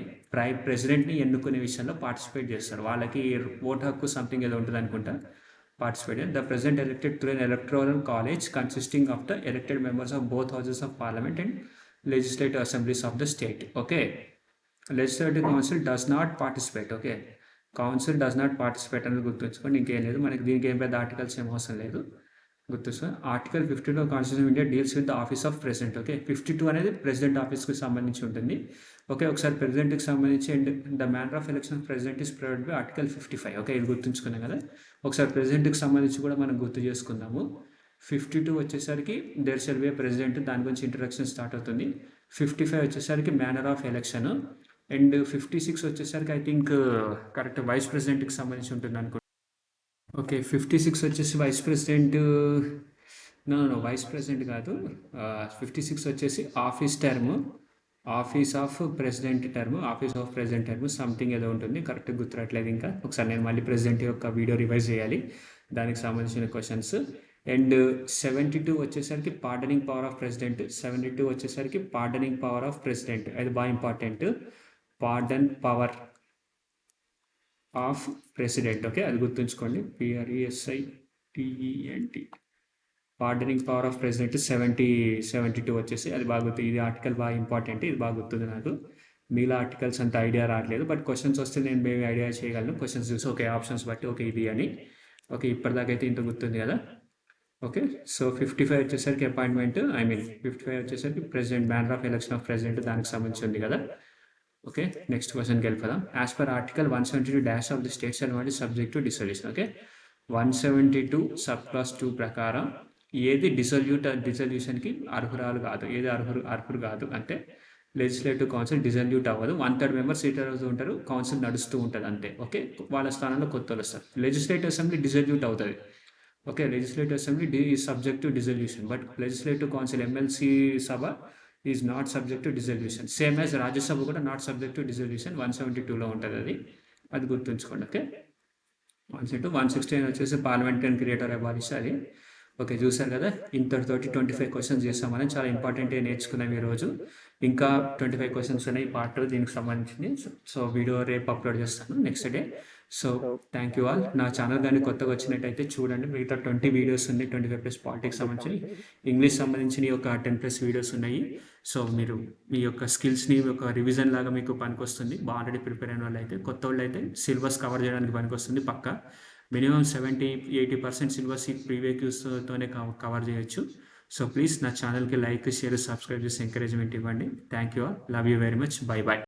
ప్రెసిడెంట్ని ఎన్నుకునే విషయంలో పార్టిసిపేట్ చేస్తారు. వాళ్ళకి ఓటు హక్కు సంథింగ్ ఏదో ఉంటుంది అనుకుంటా. Participate the president elected through an electoral college consisting of the elected members of both houses of parliament and legislative assemblies of the state. Okay, legislative council does not participate. Okay, council does not participate అనేది గుర్తుంచుకోండి, ఇంకేం లేదు మనకి. దీనికి ఏం పెద్ద articles ఏం అవసరం లేదు, గుర్తుంచుకో. Article 52 constitution of India deals with the office of president. Okay, 52 అనేది ప్రెసిడెంట్ ఆఫీస్కి సంబంధించి ఉంటుంది. ఓకే, ఒకసారి ప్రెసిడెంట్కి సంబంధించి and the manner of election president is provided by article 55. Okay, ఇది గుర్తుంచుకున్నాం కదా. ఒకసారి ప్రెసిడెంట్కి సంబంధించి కూడా మనం గుర్తు చేసుకుందాము. 52 వచ్చేసరికి దేర్ షల్ బి ప్రెసిడెంట్, దాని గురించి ఇంట్రడక్షన్ స్టార్ట్ అవుతుంది. 55 వచ్చేసరికి మేనర్ ఆఫ్ ఎలక్షన్, అండ్ 56 వచ్చేసరికి ఐ థింక్ కరెక్ట్ వైస్ ప్రెసిడెంట్కి సంబంధించి ఉంటుంది అనుకో. ఓకే, 56 వచ్చేసి vice president, no vice president కాదు. 56 వచ్చేసి office term, office of president term, office of president term something ఏదో ఉంటుంది, కరెక్ట్ గుర్తురాట్లేదు. ఇంకా ఒకసారి నేను మళ్ళీ ప్రెసిడెంట్ యొక్క వీడియో రివైజ్ చేయాలి దానికి సంబంధించిన క్వశ్చన్స్. అండ్ 72 వచ్చేసరికి పార్డనింగ్ పవర్ ఆఫ్ ప్రెసిడెంట్, 72 వచ్చేసరికి పార్డనింగ్ పవర్ ఆఫ్ ప్రెసిడెంట్, అది బాగా important. Pardon power of president. Okay, అది గుర్తుంచుకోండి, PRESIDENT. Pardoning power of president 72 వచ్చేసి అది బాగా గుర్తు. ఇది ఆర్టికల్ బాగా ఇంపార్టెంట్, ఇది బాగా గుర్తుంది నాకు. మిగతా ఆర్టికల్స్ అంత ఐడియా రావట్లేదు, బట్ క్వశ్చన్స్ వస్తే నేను మేబీ ఐడియా చేయగలను. క్వశ్చన్స్ చూసి ఓకే ఆప్షన్స్ బట్టి ఓకే ఇది అని. ఓకే, ఇప్పటిదాకైతే ఇంత గుర్తుంది కదా. ఓకే, సో 55 వచ్చేసరికి అపాయింట్మెంట్, 55 వచ్చేసరికి president, manner of election of president దానికి సంబంధించి ఉంది కదా. ఓకే, నెక్స్ట్ క్వశ్చన్కి వెళ్ళిపోదాం. As per article 172 of the states and subject to dissolution. Okay, 172 sub clause 2 ప్రకారం ఏది డిసల్యూషన్కి అర్హురాలు కాదు, ఏది అర్హురు కాదు అంటే లెజిస్లేటివ్ కౌన్సిల్ డిసల్యూట్ అవ్వదు. 1/3 మెంబర్స్ సీటర్ అవుతూ ఉంటారు, కౌన్సిల్ నడుస్తూ ఉంటుంది అంతే. ఓకే, వాళ్ళ స్థానంలో కొత్త వాళ్ళు వస్తారు. లెజిస్లేటివ్ అసెంబ్లీ డిసల్యూట్ అవుతుంది. Okay, legislative assembly is subject to dissolution, but legislative council MLC సభ is not subject to dissolution. Same as Rajya Sabha కూడా నాట్ సబ్జెక్ట్ టు డిసల్యూషన్. 172లో ఉంటుంది అది గుర్తుంచుకోండి. ఓకే, 172. 169 వచ్చేసి పార్లమెంటరీ క్రియేటర్ అబాలిష్ అది. ఓకే, చూసారు కదా, ఇంతటితోటి 25 క్వశ్చన్స్ చేస్తామని చాలా ఇంపార్టెంట్ నేర్చుకున్నాం ఈరోజు. ఇంకా 25 క్వశ్చన్స్ ఉన్నాయి పార్ట్ దీనికి సంబంధించింది. సో వీడియో రేపు అప్లోడ్ చేస్తాను next day. So thank you all. నా ఛానల్ కానీ కొత్తగా వచ్చినట్టయితే చూడండి, మిగతా 20 వీడియోస్ ఉన్నాయి, 25+ పాలిటిక్స్ సంబంధించి, ఇంగ్లీష్ సంబంధించి ఒక 10+ వీడియోస్ ఉన్నాయి. సో మీరు మీ యొక్క స్కిల్స్ని ఒక రివిజన్ లాగా మీకు పనికొస్తుంది. ఆల్రెడీ ప్రిపేర్ అయిన వాళ్ళు అయితే, కొత్త వాళ్ళు అయితే సిలబస్ కవర్ చేయడానికి పనికొస్తుంది పక్కా. మినిమం 70-80% సిలబస్ ఈ ప్రీవియస్తోనే కవర్ చేయొచ్చు. సో ప్లీజ్ నా ఛానల్కి లైక్, షేర్, సబ్స్క్రైబ్ చేసి ఎంకరేజ్మెంట్ ఇవ్వండి. Thank you all, love you very much, bye bye.